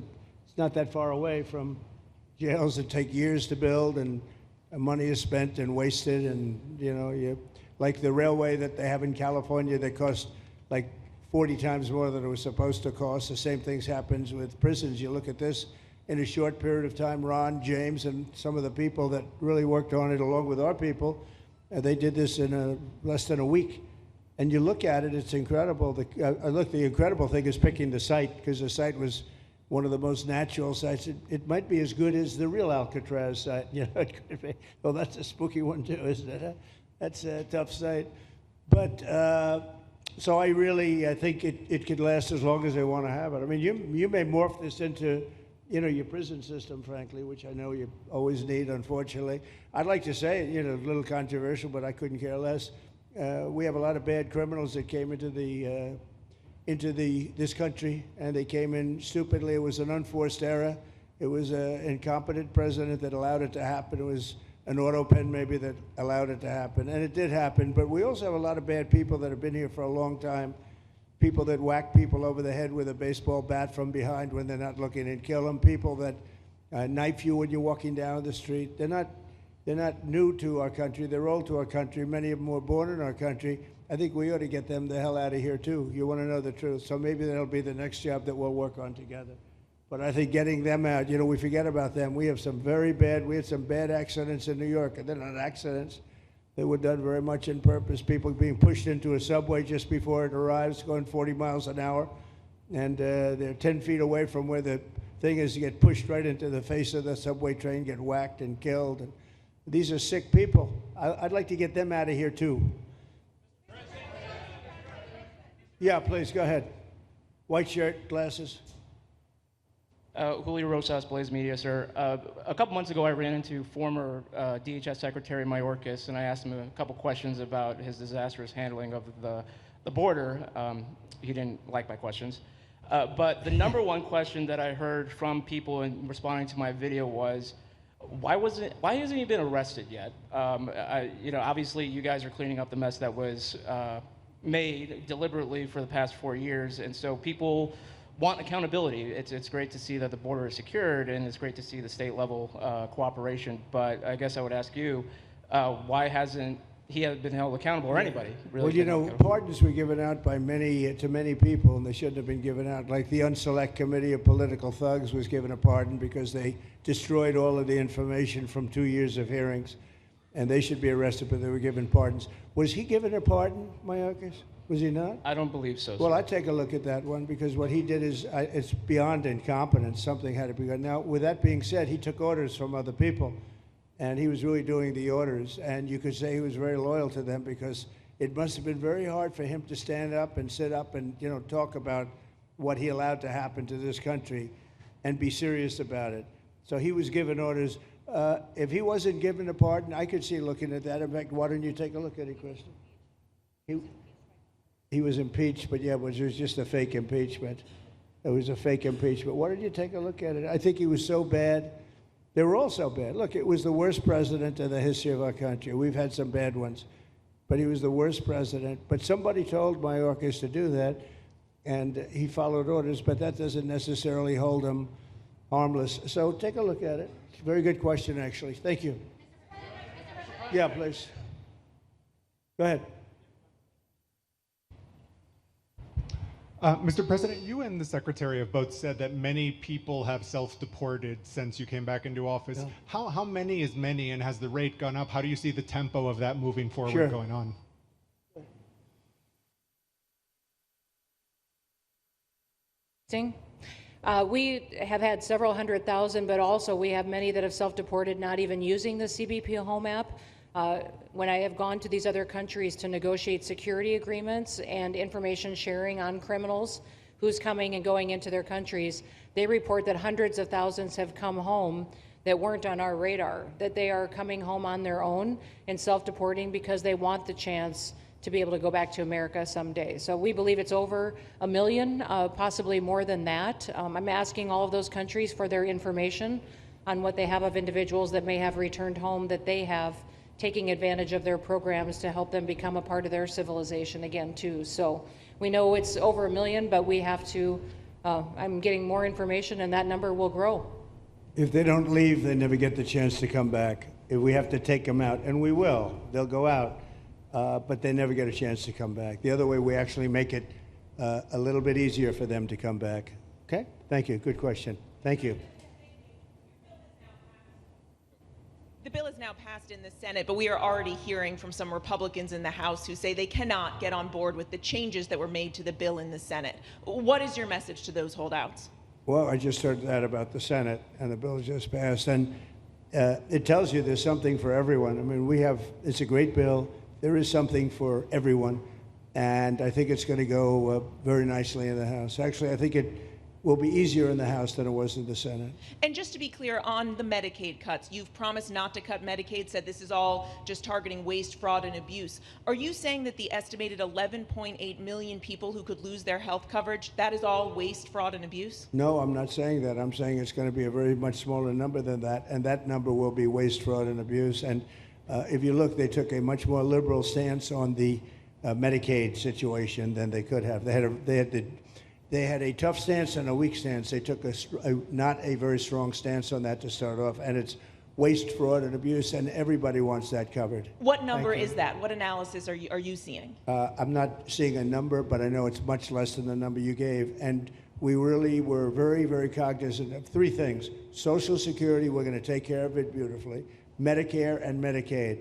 not that far away from jails that take years to build, and money is spent and wasted. And, you know, like the railway that they have in California that costs like 40 times more than it was supposed to cost. The same things happens with prisons. You look at this in a short period of time. Ron, James, and some of the people that really worked on it along with our people, they did this in less than a week. And you look at it, it's incredible. The incredible thing is picking the site, because the site was one of the most natural sites. It might be as good as the real Alcatraz site. You know, it could be. Well, that's a spooky one too, isn't it? That's a tough site. But so I think it could last as long as they want to have it. I mean, you may morph this into, you know, your prison system, frankly, which I know you always need, unfortunately. I'd like to say, you know, a little controversial, but I couldn't care less. We have a lot of bad criminals that came into this country, and they came in stupidly. It was an unforced error. It was an incompetent president that allowed it to happen. It was an auto pen maybe that allowed it to happen, and it did happen. But we also have a lot of bad people that have been here for a long time, people that whack people over the head with a baseball bat from behind when they're not looking and kill them, people that knife you when you're walking down the street. They're not new to our country. They're old to our country. Many of them were born in our country. I think we ought to get them the hell out of here, too. You want to know the truth. So maybe that'll be the next job that we'll work on together. But I think getting them out, you know, we forget about them. We had some bad accidents in New York. And they're not accidents. They were done very much in purpose. People being pushed into a subway just before it arrives, going 40 miles an hour. and they're 10 feet away from where the thing is, to get pushed right into the face of the subway train, get whacked and killed. And these are sick people. I'd like to get them out of here too. Yeah, please, go ahead. White shirt, glasses. Julio Rosas, Blaze Media, sir. A couple months ago, I ran into former DHS Secretary Mayorkas, and I asked him a couple questions about his disastrous handling of the border. He didn't like my questions. But the number one question that I heard from people in responding to my video was, why hasn't he been arrested yet? Obviously, you guys are cleaning up the mess that was made deliberately for the past 4 years, and so people want accountability. It's great to see that the border is secured, and it's great to see the state level cooperation. But I guess I would ask you, why hasn't he been held accountable, or anybody really? Well, pardons were given out by to many people, and they shouldn't have been given out. Like the Unselect Committee of Political Thugs was given a pardon because they destroyed all of the information from 2 years of hearings, and they should be arrested, but they were given pardons. Was he given a pardon, Mayorkas? Was he not? I don't believe so. Well, I'd take a look at that one, because what he did is it's beyond incompetence. Something had to be done. Now, with that being said, he took orders from other people, and he was really doing the orders. And you could say he was very loyal to them, because it must have been very hard for him to stand up and sit up and talk about what he allowed to happen to this country and be serious about it. So he was given orders. If he wasn't given a pardon, I could see looking at that. In fact, why don't you take a look at it, Kristi? He was impeached, but yeah, it was just a fake impeachment. It was a fake impeachment. Why don't you take a look at it? I think he was so bad. They were all so bad. Look, it was the worst president in the history of our country. We've had some bad ones, but he was the worst president. But somebody told Mayorkas to do that, and he followed orders, but that doesn't necessarily hold him harmless. So take a look at it. Very good question, actually. Thank you. Yeah, please. Go ahead. Mr. President, you and the Secretary have both said that many people have self-deported since you came back into office. Yeah. How many is many, and has the rate gone up? How do you see the tempo of that moving forward going on? We have had several 100,000, but also we have many that have self-deported, not even using the CBP Home app. When I have gone to these other countries to negotiate security agreements and information sharing on criminals, who's coming and going into their countries, they report that hundreds of thousands have come home that weren't on our radar, that they are coming home on their own and self-deporting because they want the chance to be able to go back to America someday. So we believe it's over 1 million, possibly more than that. I'm asking all of those countries for their information on what they have of individuals that may have returned home, that they have taking advantage of their programs to help them become a part of their civilization again too. So we know it's over 1 million, but we have to, I'm getting more information, and that number will grow. If they don't leave, they never get the chance to come back. If we have to take them out, and we will, they'll go out, but they never get a chance to come back. The other way, we actually make it a little bit easier for them to come back. Okay? Thank you. Good question. Thank you. The bill is now passed in the Senate, but we are already hearing from some Republicans in the House who say they cannot get on board with the changes that were made to the bill in the Senate. What is your message to those holdouts? Well, I just heard that about the Senate, and the bill just passed, and it tells you there's something for everyone. I mean, it's a great bill. There is something for everyone, and I think it's going to go very nicely in the House. Actually, I think it will be easier in the House than it was in the Senate. And just to be clear, on the Medicaid cuts, you've promised not to cut Medicaid, said this is all just targeting waste, fraud, and abuse. Are you saying that the estimated 11.8 million people who could lose their health coverage, that is all waste, fraud, and abuse? No, I'm not saying that. I'm saying it's going to be a very much smaller number than that, and that number will be waste, fraud, and abuse. And if you look, they took a much more liberal stance on the Medicaid situation than they could have. They had a tough stance and a weak stance. They took not a very strong stance on that to start off, and it's waste, fraud, and abuse, and everybody wants that covered. What number is that? What analysis are you seeing? I'm not seeing a number, but I know it's much less than the number you gave, and we really were very, very cognizant of three things. Social Security, we're going to take care of it beautifully. Medicare and Medicaid,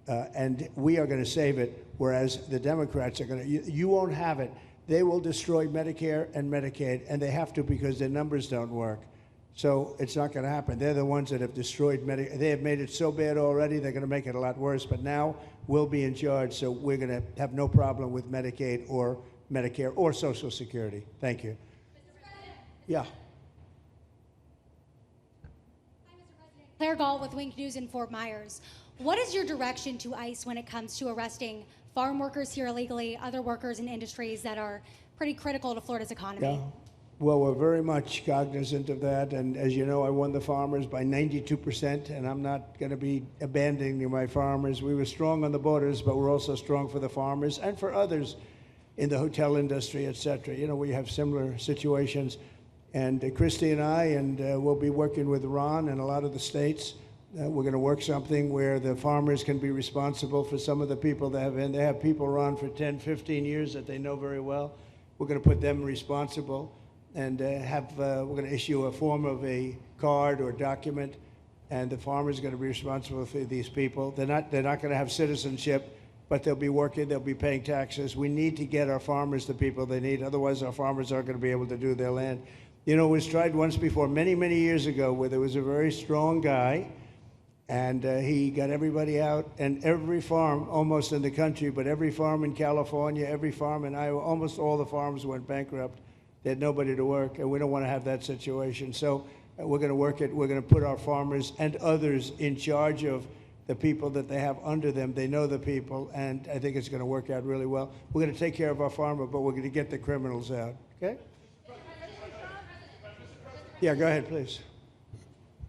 and we are going to save it, whereas the Democrats are going to, you won't have it. they will destroy Medicare and Medicaid, and they have to because their numbers don't work. So it's not going to happen. They're the ones that have destroyed Medicare. They have made it so bad already, they're going to make it a lot worse. But now we'll be in charge, so we're going to have no problem with Medicaid or Medicare or Social Security. Thank you. Yeah. Claire Gall with Wink News in Fort Myers. What is your direction to ICE when it comes to arresting farm workers here illegally, other workers in industries that are pretty critical to Florida's economy? Yeah. Well, we're very much cognizant of that, and as you know, I won the farmers by 92%, and I'm not going to be abandoning my farmers. We were strong on the borders, but we're also strong for the farmers and for others in the hotel industry, et cetera. You know, we have similar situations, and Kristi and I, and we'll be working with Ron and a lot of the states. We're going to work something where the farmers can be responsible for some of the people they have people, Ron, for 10, 15 years that they know very well. We're going to put them responsible. And we're going to issue a form of a card or document, and the farmer's going to be responsible for these people. They're not going to have citizenship, but they'll be working, they'll be paying taxes. We need to get our farmers the people they need, otherwise our farmers aren't going to be able to do their land. You know, it was tried once before, many, many years ago, where there was a very strong guy, and he got everybody out, and every farm, almost in the country, but every farm in California, every farm in Iowa, almost all the farms went bankrupt. They had nobody to work, and we don't want to have that situation. So we're going to work it. We're going to put our farmers and others in charge of the people that they have under them. They know the people, and I think it's going to work out really well. We're going to take care of our farmer, but we're going to get the criminals out. Okay? Yeah, go ahead, please.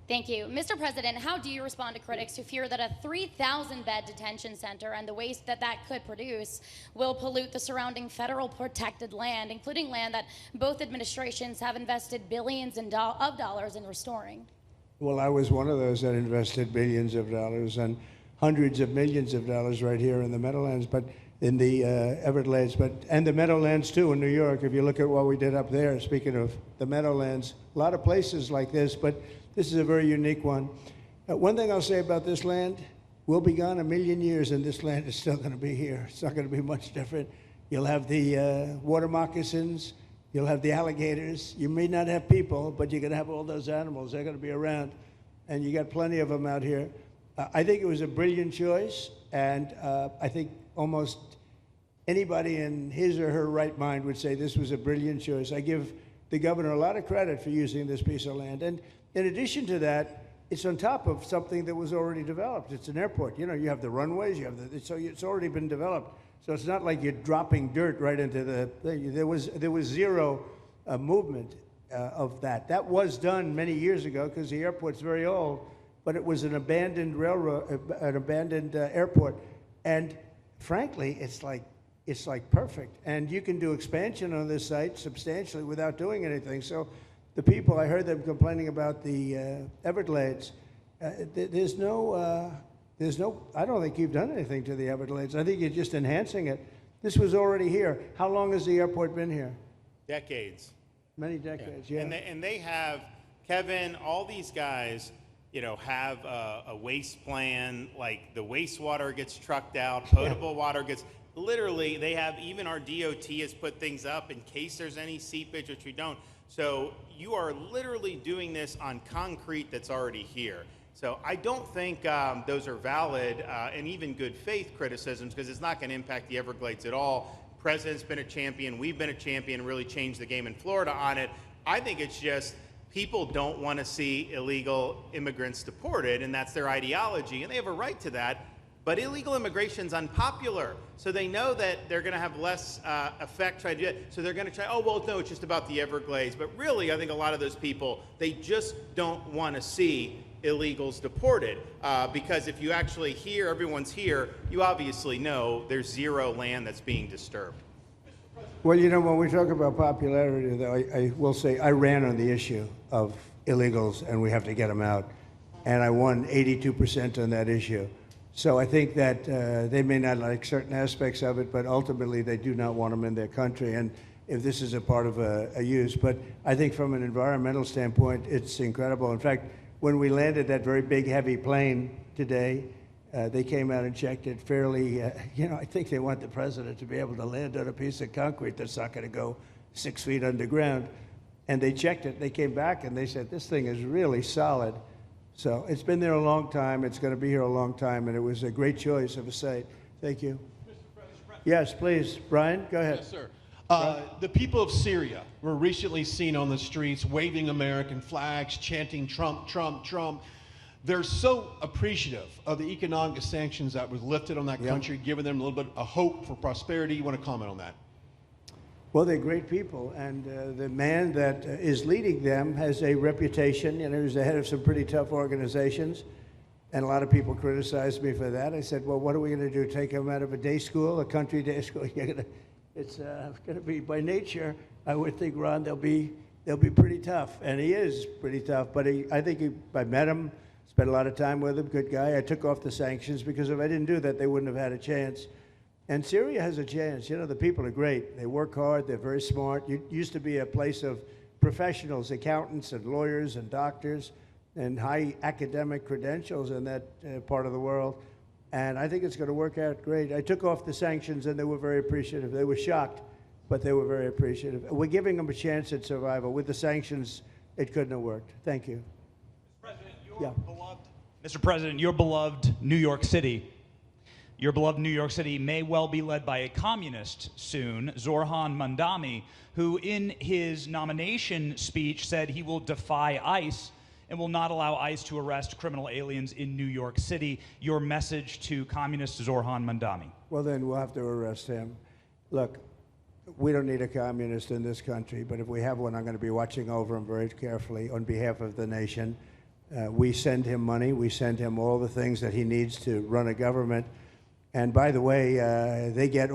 Thank you. Mr. President, how do you respond to critics who fear that a 3,000-bed detention center and the waste that could produce will pollute the surrounding federal protected land, including land that both administrations have invested billions of dollars in restoring? Well, I was one of those that invested billions of dollars and hundreds of millions of dollars right here in the Meadowlands, but in the Everglades, and the Meadowlands too in New York. If you look at what we did up there, speaking of the Meadowlands, a lot of places like this, but this is a very unique one. One thing I'll say about this land, we'll be gone 1,000,000 years and this land is still going to be here. It's not going to be much different. You'll have the water moccasins, you'll have the alligators. You may not have people, but you're going to have all those animals. They're going to be around, and you got plenty of them out here. I think it was a brilliant choice, and I think almost anybody in his or her right mind would say this was a brilliant choice. I give the governor a lot of credit for using this piece of land. And in addition to that, it's on top of something that was already developed. It's an airport. You know, you have the runways, you have so it's already been developed. So it's not like you're dropping dirt right into the thing. There was zero movement of that. That was done many years ago because the airport's very old, but it was an abandoned railroad, an abandoned airport. And frankly, it's like perfect. And you can do expansion on this site substantially without doing anything. So the people, I heard them complaining about the Everglades. There's no, I don't think you've done anything to the Everglades. I think you're just enhancing it. This was already here. How long has the airport been here? Decades. Many decades, yeah. And they have, Kevin, all these guys, you know, have a waste plan, like the wastewater gets trucked out, potable water gets, literally, they have, even our DOT has put things up in case there's any seepage, which we don't. So you are literally doing this on concrete that's already here. So I don't think those are valid and even good faith criticisms, because it's not going to impact the Everglades at all. President's been a champion, we've been a champion, really changed the game in Florida on it. I think it's just people don't want to see illegal immigrants deported, and that's their ideology, and they have a right to that. But illegal immigration's unpopular, so they know that they're going to have less effect trying to do it. So they're going to try, oh, well, no, it's just about the Everglades. But really, I think a lot of those people, they just don't want to see illegals deported. Because if you actually hear everyone's here, you obviously know there's zero land that's being disturbed. Well, you know, when we talk about popularity, though, I will say I ran on the issue of illegals, and we have to get them out. And I won 82% on that issue. So I think that they may not like certain aspects of it, but ultimately they do not want them in their country. And if this is a part of a use, but I think from an environmental standpoint, it's incredible. In fact, when we landed that very big, heavy plane today, They came out and checked it fairly. I think they want the president to be able to land on a piece of concrete that's not going to go 6 feet underground. And they checked it. They came back and they said, this thing is really solid. So it's been there a long time. It's going to be here a long time. And it was a great choice of a site. Thank you. Yes, please. Brian, go ahead. Yes, sir. The people of Syria were recently seen on the streets waving American flags, chanting Trump, Trump, Trump. They're so appreciative of the economic sanctions that was lifted on that country, giving them a little bit of hope for prosperity. You want to comment on that? Well, they're great people, and the man that is leading them has a reputation. He was the head of some pretty tough organizations, and a lot of people criticized me for that. I said, well, what are we going to do, take him out of a day school, a country day school? It's going to be, by nature, I would think, Ron, they'll be pretty tough, and he is pretty tough, but I think I met him, spent a lot of time with him, good guy. I took off the sanctions because if I didn't do that, they wouldn't have had a chance. And Syria has a chance. The people are great. They work hard. They're very smart. It used to be a place of professionals, accountants and lawyers and doctors and high academic credentials in that part of the world. And I think it's going to work out great. I took off the sanctions, and they were very appreciative. They were shocked, but they were very appreciative. We're giving them a chance at survival. With the sanctions, it couldn't have worked. Thank you. Mr. President, your beloved New York City may well be led by a communist soon, Zorhan Mandami, who in his nomination speech said he will defy ICE and will not allow ICE to arrest criminal aliens in New York City. Your message to communist Zorhan Mandami? Well, then we'll have to arrest him. Look, we don't need a communist in this country, but if we have one, I'm going to be watching over him very carefully on behalf of the nation. We send him money. We send him all the things that he needs to run a government. And by the way, they get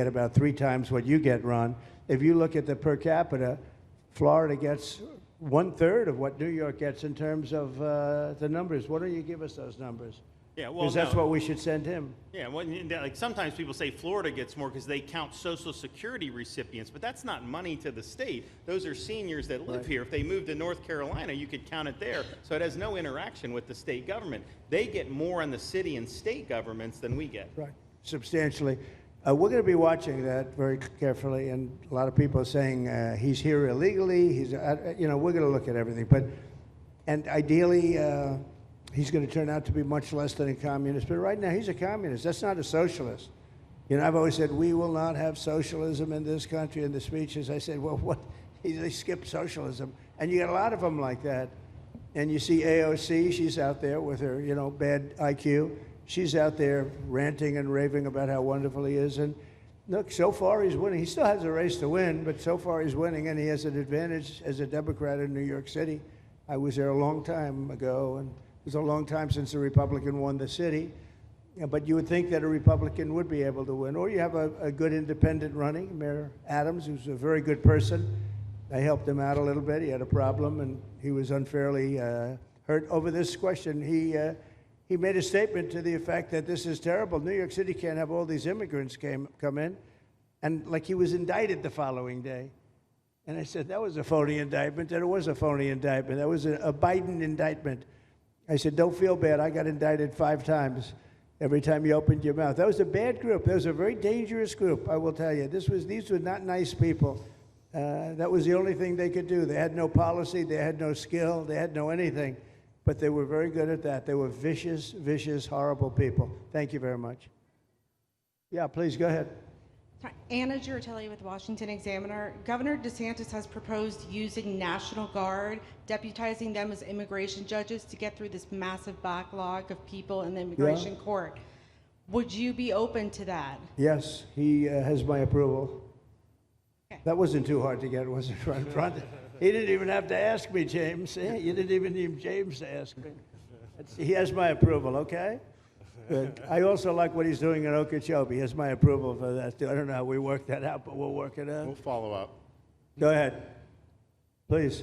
about 3 times what you get, Ron. If you look at the per capita, Florida gets 1/3 of what New York gets in terms of the numbers. Why don't you give us those numbers? Yeah, well, because that's what we should send him. Yeah, well, like sometimes people say Florida gets more because they count Social Security recipients, but that's not money to the state. Those are seniors that live here. If they moved to North Carolina, you could count it there. So it has no interaction with the state government. They get more in the city and state governments than we get. Right, substantially. We're going to be watching that very carefully, and a lot of people are saying he's here illegally. We're going to look at everything, and ideally. He's going to turn out to be much less than a communist. But right now, he's a communist. That's not a socialist. I've always said, we will not have socialism in this country. In the speeches, I said, well, what? They skipped socialism. And you got a lot of them like that. And you see AOC, she's out there with her, bad IQ. She's out there ranting and raving about how wonderful he is. And look, so far he's winning. He still has a race to win, but so far he's winning, and he has an advantage as a Democrat in New York City. I was there a long time ago, and it was a long time since a Republican won the city, but you would think that a Republican would be able to win. Or you have a good independent running, Mayor Adams, who's a very good person. I helped him out a little bit. He had a problem, and he was unfairly hurt over this question. He made a statement to the effect that this is terrible. New York City can't have all these immigrants come in, and like he was indicted the following day. And I said, that was a phony indictment, and it was a phony indictment. That was a Biden indictment. I said, don't feel bad. I got indicted 5 times every time you opened your mouth. That was a bad group. That was a very dangerous group, I will tell you. These were not nice people. That was the only thing they could do. They had no policy. They had no skill. They had no anything. But they were very good at that. They were vicious, vicious, horrible people. Thank you very much. Yeah, please go ahead. Anna Giratelli with Washington Examiner. Governor DeSantis has proposed using National Guard, deputizing them as immigration judges to get through this massive backlog of people in the immigration court. Would you be open to that? Yes, he has my approval. Okay. That wasn't too hard to get, was it, Ron? He didn't even have to ask me, James. You didn't even need James to ask me. He has my approval, okay? Good. I also like what he's doing in Okeechobee. He has my approval for that, too. I don't know how we work that out, but we'll work it out. We'll follow up. Go ahead. Please.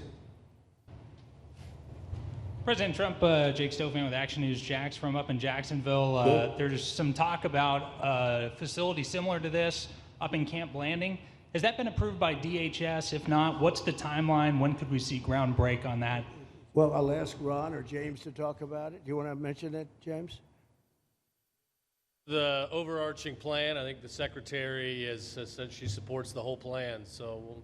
President Trump, Jake Stofan with Action News Jax from up in Jacksonville. There's some talk about a facility similar to this up in Camp Blanding. Has that been approved by DHS? If not, what's the timeline? When could we see ground break on that? Well, I'll ask Ron or James to talk about it. Do you want to mention it, James? The overarching plan, I think the secretary has said she supports the whole plan, so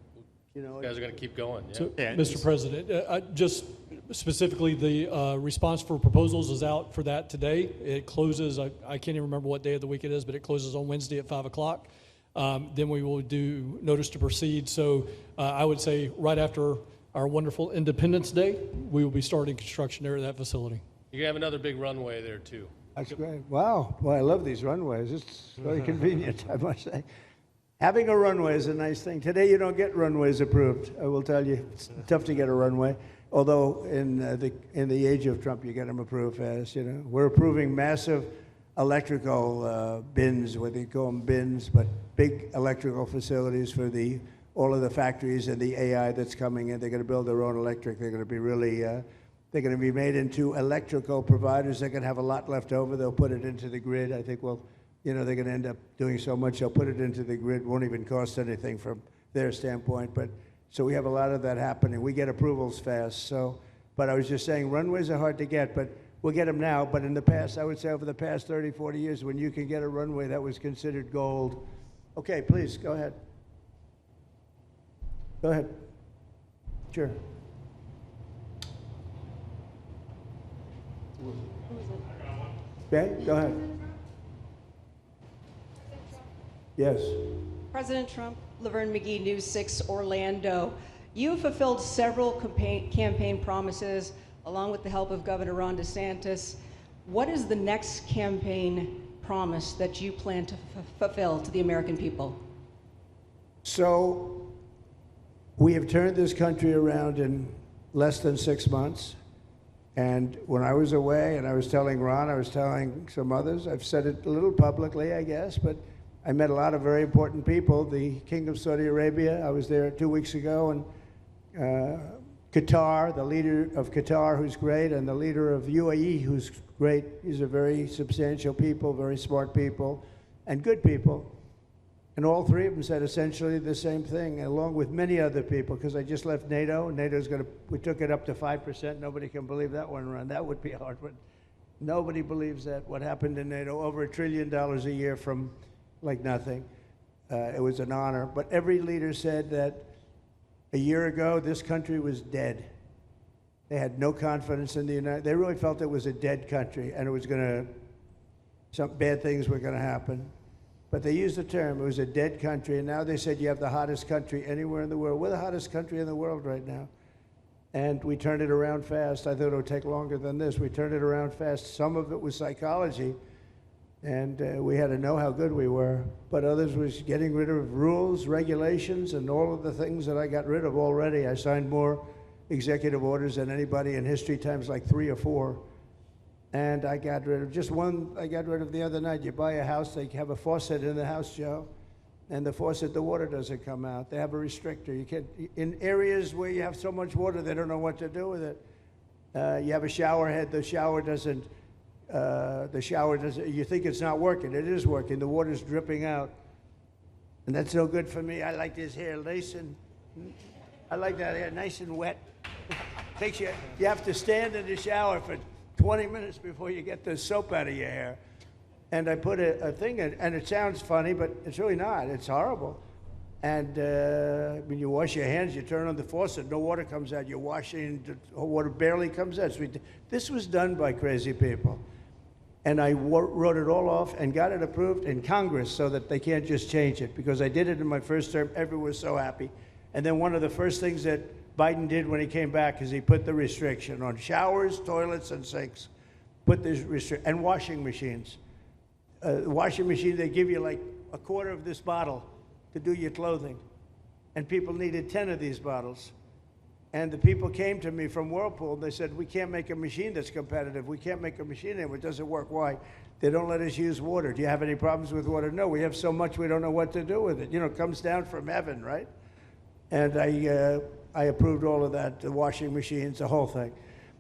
you guys are going to keep going. Yeah. So, Mr. President, just specifically, the response for proposals is out for that today. It closes, I can't even remember what day of the week it is, but it closes on Wednesday at 5 o'clock. Then we will do notice to proceed. So I would say right after our wonderful Independence Day, we will be starting construction there at that facility. You're going to have another big runway there, too. That's great. Wow. Well, I love these runways. It's very convenient, I must say. Having a runway is a nice thing. Today, you don't get runways approved. I will tell you, it's tough to get a runway. Although in the age of Trump, you get them approved fast. You know, we're approving massive electrical bins, what they call them bins, but big electrical facilities for all of the factories and the AI that's coming in. They're going to build their own electric. They're going to be really. They're going to be made into electrical providers. They're going to have a lot left over. They'll put it into the grid. I think, well, they're going to end up doing so much. They'll put it into the grid. Won't even cost anything from their standpoint. But so we have a lot of that happening. We get approvals fast. So, but I was just saying, runways are hard to get, but we'll get them now. But in the past, I would say over the past 30, 40 years, when you can get a runway, that was considered gold. Okay, please, go ahead. Go ahead. Sure. Okay, go ahead. Yes. President Trump, Laverne McGee, News 6 Orlando. You have fulfilled several campaign promises along with the help of Governor Ron DeSantis. What is the next campaign promise that you plan to fulfill to the American people? So we have turned this country around in less than 6 months. And when I was away, and I was telling Ron, I was telling some others, I've said it a little publicly, I guess, but I met a lot of very important people. The King of Saudi Arabia, I was there 2 weeks ago, and Qatar, the leader of Qatar, who's great, and the leader of UAE, who's great. These are very substantial people, very smart people, and good people. And all three of them said essentially the same thing, along with many other people, because I just left NATO. NATO's we took it up to 5%. Nobody can believe that one run. That would be hard, but nobody believes that. What happened in NATO, over $1 trillion a year from like nothing. It was an honor. But every leader said that a year ago, this country was dead. They had no confidence in the United States. They really felt it was a dead country, and it was some bad things were going to happen. But they used the term, it was a dead country, and now they said you have the hottest country anywhere in the world. We're the hottest country in the world right now. And we turned it around fast. I thought it would take longer than this. We turned it around fast. Some of it was psychology, and we had to know how good we were. But others was getting rid of rules, regulations, and all of the things that I got rid of already. I signed more executive orders than anybody in history, times like 3 or 4. And I got rid of just one. I got rid of the other night. You buy a house, they have a faucet in the house, Joe, and the faucet, the water doesn't come out. They have a restrictor. You can't, in areas where you have so much water, they don't know what to do with it. You have a shower head, the shower doesn't, you think it's not working. It is working. The water's dripping out. And that's no good for me. I like this hair nice and, I like that hair nice and wet. Takes you have to stand in the shower for 20 minutes before you get the soap out of your hair. And I put a thing in, and it sounds funny, but it's really not. It's horrible. And when you wash your hands, you turn on the faucet, no water comes out. You're washing, the water barely comes out. So this was done by crazy people. And I wrote it all off and got it approved in Congress so that they can't just change it. Because I did it in my first term, everyone was so happy. And then one of the first things that Biden did when he came back is he put the restriction on showers, toilets, and sinks. Put this restriction, and washing machines. Washing machine, they give you like a quarter of this bottle to do your clothing. And people needed 10 of these bottles. And the people came to me from Whirlpool, and they said, we can't make a machine that's competitive. We can't make a machine anymore. It doesn't work. Why? They don't let us use water. Do you have any problems with water? No, we have so much we don't know what to do with it. You know, it comes down from heaven, right? And I approved all of that, the washing machines, the whole thing.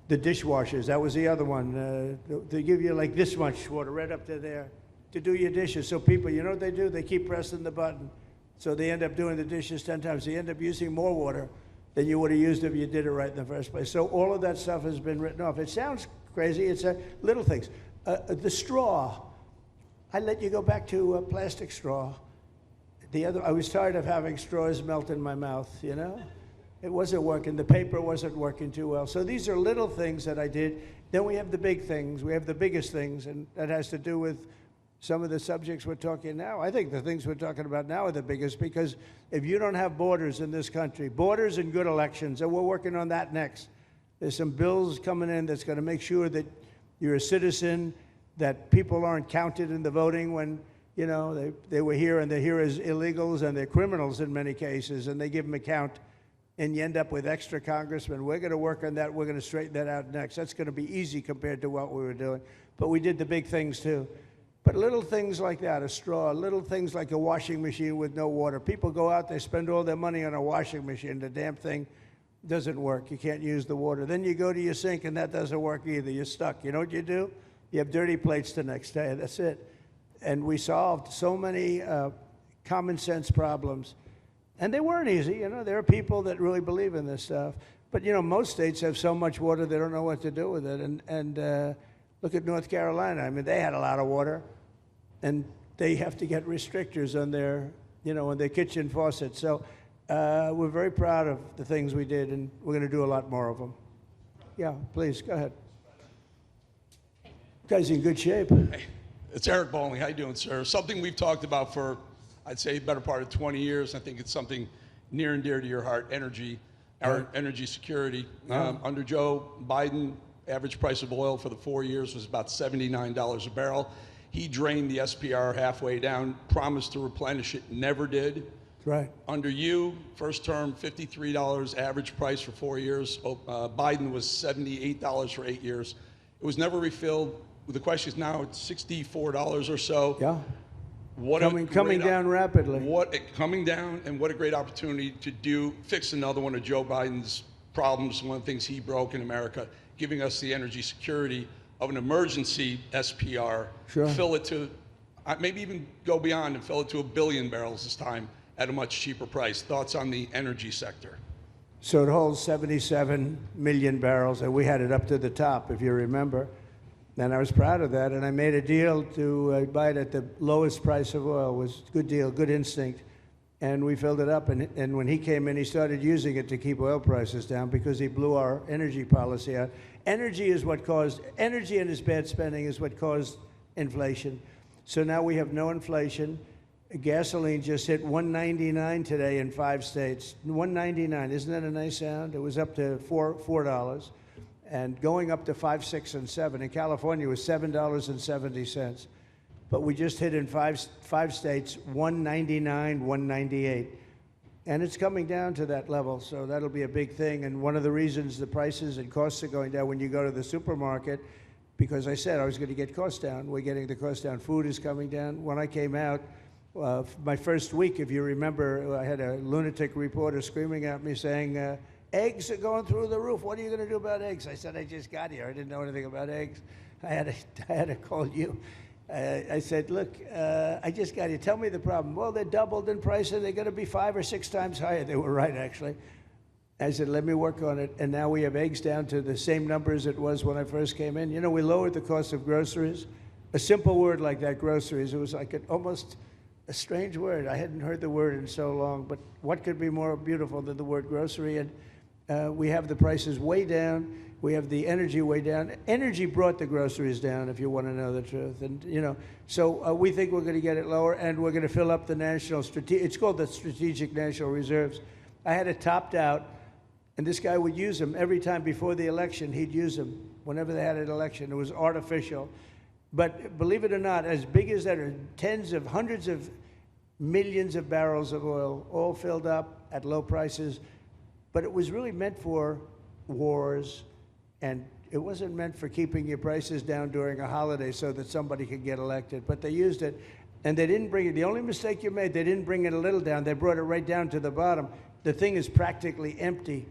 The dishwashers, that was the other one. They give you like this much water right up to there to do your dishes. So people, you know what they do? They keep pressing the button. So they end up doing the dishes 10 times. They end up using more water than you would have used if you did it right in the first place. So all of that stuff has been written off. It sounds crazy. It's little things. The straw. I let you go back to a plastic straw. I was tired of having straws melt in my mouth, you know? It wasn't working. The paper wasn't working too well. So these are little things that I did. Then we have the big things. We have the biggest things, and that has to do with some of the subjects we're talking now. I think the things we're talking about now are the biggest, because if you don't have borders in this country, borders and good elections, and we're working on that next. There's some bills coming in that's going to make sure that you're a citizen, that people aren't counted in the voting when, you know, they were here and they're here as illegals and they're criminals in many cases, and they give them a count, and you end up with extra congressmen. We're going to work on that. We're going to straighten that out next. That's going to be easy compared to what we were doing. But we did the big things too. But little things like that, a straw, little things like a washing machine with no water. People go out, they spend all their money on a washing machine. The damn thing doesn't work. You can't use the water. Then you go to your sink and that doesn't work either. You're stuck. You know what you do? You have dirty plates the next day. That's it. And we solved so many common sense problems. And they weren't easy. You know, there are people that really believe in this stuff. But, you know, most states have so much water they don't know what to do with it. And look at North Carolina. I mean, they had a lot of water. And they have to get restrictors on their, you know, on their kitchen faucets. So we're very proud of the things we did, and we're going to do a lot more of them. Yeah, please, go ahead. You guys in good shape. Hey, it's Eric Bowling. How you doing, sir? Something we've talked about for, I'd say, the better part of 20 years. I think it's something near and dear to your heart, energy, our energy security. Yeah. Under Joe Biden, average price of oil for the 4 years was about $79 a barrel. He drained the SPR halfway down, promised to replenish it, never did. Right. Under you, first term, $53 average price for 4 years. Biden was $78 for 8 years. It was never refilled. The question is now it's $64 or so. Yeah. What coming down rapidly. Coming down, and what a great opportunity to fix another one of Joe Biden's problems, one of the things he broke in America, giving us the energy security of an emergency SPR, Sure. fill it to, maybe even go beyond and fill it to 1 billion barrels this time at a much cheaper price. Thoughts on the energy sector? So it holds 77 million barrels, and we had it up to the top, if you remember. And I was proud of that, and I made a deal to buy it at the lowest price of oil. It was a good deal, good instinct. And we filled it up, and when he came in, he started using it to keep oil prices down because he blew our energy policy out. Energy and his bad spending is what caused inflation. So now we have no inflation. Gasoline just hit $1.99 today in 5 states. $1.99, isn't that a nice sound? It was up to $4, and going up to $5, $6, and $7. In California, it was $7.70. But we just hit in five states, $1.99, $1.98. And it's coming down to that level, so that'll be a big thing. And one of the reasons the prices and costs are going down when you go to the supermarket, because I said I was going to get costs down. We're getting the cost down. Food is coming down. When I came out, my first week, if you remember, I had a lunatic reporter screaming at me saying, eggs are going through the roof. What are you going to do about eggs? I said, I just got here. I didn't know anything about eggs. I had to call you. I said, look, I just got here. Tell me the problem. Well, they're doubled in price, and they're going to be 5 or 6 times higher. They were right, actually. I said, let me work on it. And now we have eggs down to the same numbers it was when I first came in. You know, we lowered the cost of groceries. A simple word like that, groceries, it was like almost a strange word. I hadn't heard the word in so long. But what could be more beautiful than the word grocery? And we have the prices way down. We have the energy way down. Energy brought the groceries down, if you want to know the truth. And, you know, so we think we're going to get it lower, and we're going to fill up the it's called the Strategic National Reserves. I had it topped out, and this guy would use them every time before the election. He'd use them whenever they had an election. It was artificial. But believe it or not, as big as that are hundreds of millions of barrels of oil, all filled up at low prices. But it was really meant for wars, and it wasn't meant for keeping your prices down during a holiday so that somebody could get elected. But they used it, and they didn't bring it. The only mistake you made, they didn't bring it a little down. They brought it right down to the bottom. The thing is practically empty.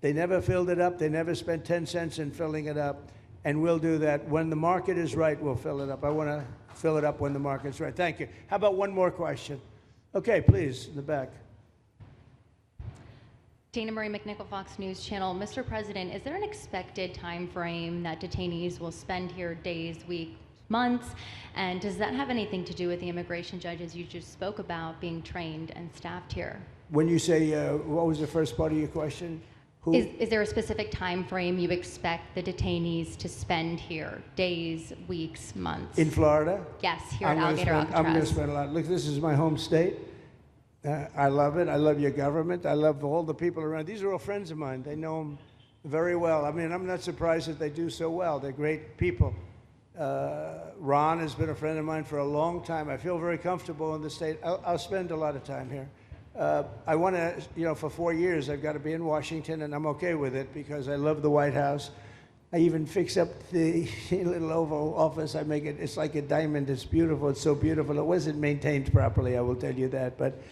They never filled it up. They never spent 10 cents in filling it up. And we'll do that. When the market is right, we'll fill it up. I want to fill it up when the market's right. Thank you. How about one more question? Okay, please, in the back. Dana Marie McNichol, Fox News Channel. Mr. President, is there an expected time frame that detainees will spend here, days, weeks, months? And does that have anything to do with the immigration judges you just spoke about being trained and staffed here? When you say, what was the first part of your question? Who? Is there a specific time frame you expect the detainees to spend here? Days, weeks, months? In Florida? Yes, here at Alligator Alcatraz. I'm going to spend a lot. Look, this is my home state. I love it. I love your government. I love all the people around. These are all friends of mine. They know them very well. I mean, I'm not surprised that they do so well. They're great people. Ron has been a friend of mine for a long time. I feel very comfortable in the state. I'll spend a lot of time here. I want to, for 4 years, I've got to be in Washington, and I'm okay with it because I love the White House. I even fix up the little Oval Office. I make it, it's like a diamond. It's beautiful. It's so beautiful. It wasn't maintained properly, I will tell you that. But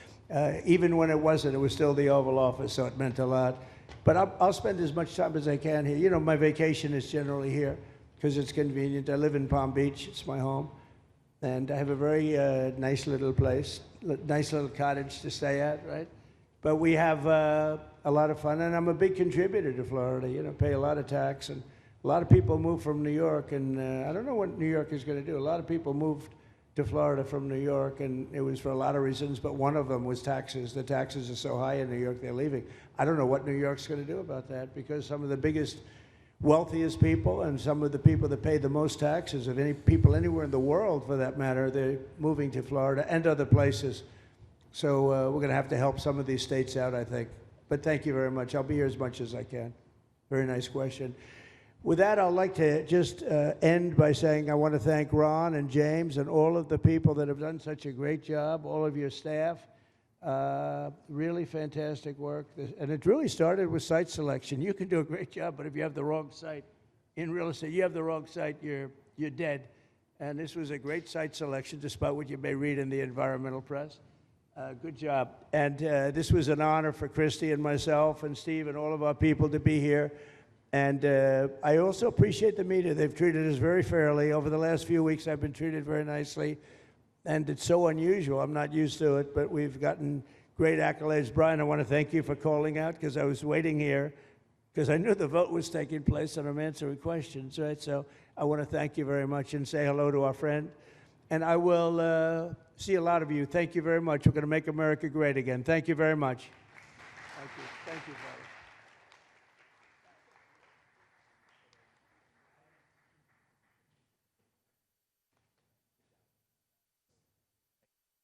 even when it wasn't, it was still the Oval Office, so it meant a lot. But I'll spend as much time as I can here. You know, my vacation is generally here because it's convenient. I live in Palm Beach. It's my home. And I have a very nice little place, nice little cottage to stay at, right? But we have a lot of fun, and I'm a big contributor to Florida, pay a lot of tax. And a lot of people move from New York, and I don't know what New York is going to do. A lot of people moved to Florida from New York, and it was for a lot of reasons, but one of them was taxes. The taxes are so high in New York, they're leaving. I don't know what New York's going to do about that, because some of the biggest wealthiest people and some of the people that pay the most taxes of any people anywhere in the world, for that matter, they're moving to Florida and other places. So we're going to have to help some of these states out, I think. But thank you very much. I'll be here as much as I can. Very nice question. With that, I'd like to just end by saying I want to thank Ron and James and all of the people that have done such a great job, all of your staff. Really fantastic work. And it really started with site selection. You can do a great job, but if you have the wrong site in real estate, you have the wrong site, you're dead. And this was a great site selection, despite what you may read in the environmental press. Good job. And this was an honor for Kristi and myself and Steve and all of our people to be here. And I also appreciate the media. They've treated us very fairly. Over the last few weeks, I've been treated very nicely. And it's so unusual. I'm not used to it, but we've gotten great accolades. Brian, I want to thank you for calling out, because I was waiting here because I knew the vote was taking place and I'm answering questions, right? So I want to thank you very much and say hello to our friend. And I will see a lot of you. Thank you very much. We're going to make America great again. Thank you very much. Thank you. Thank you, Brian.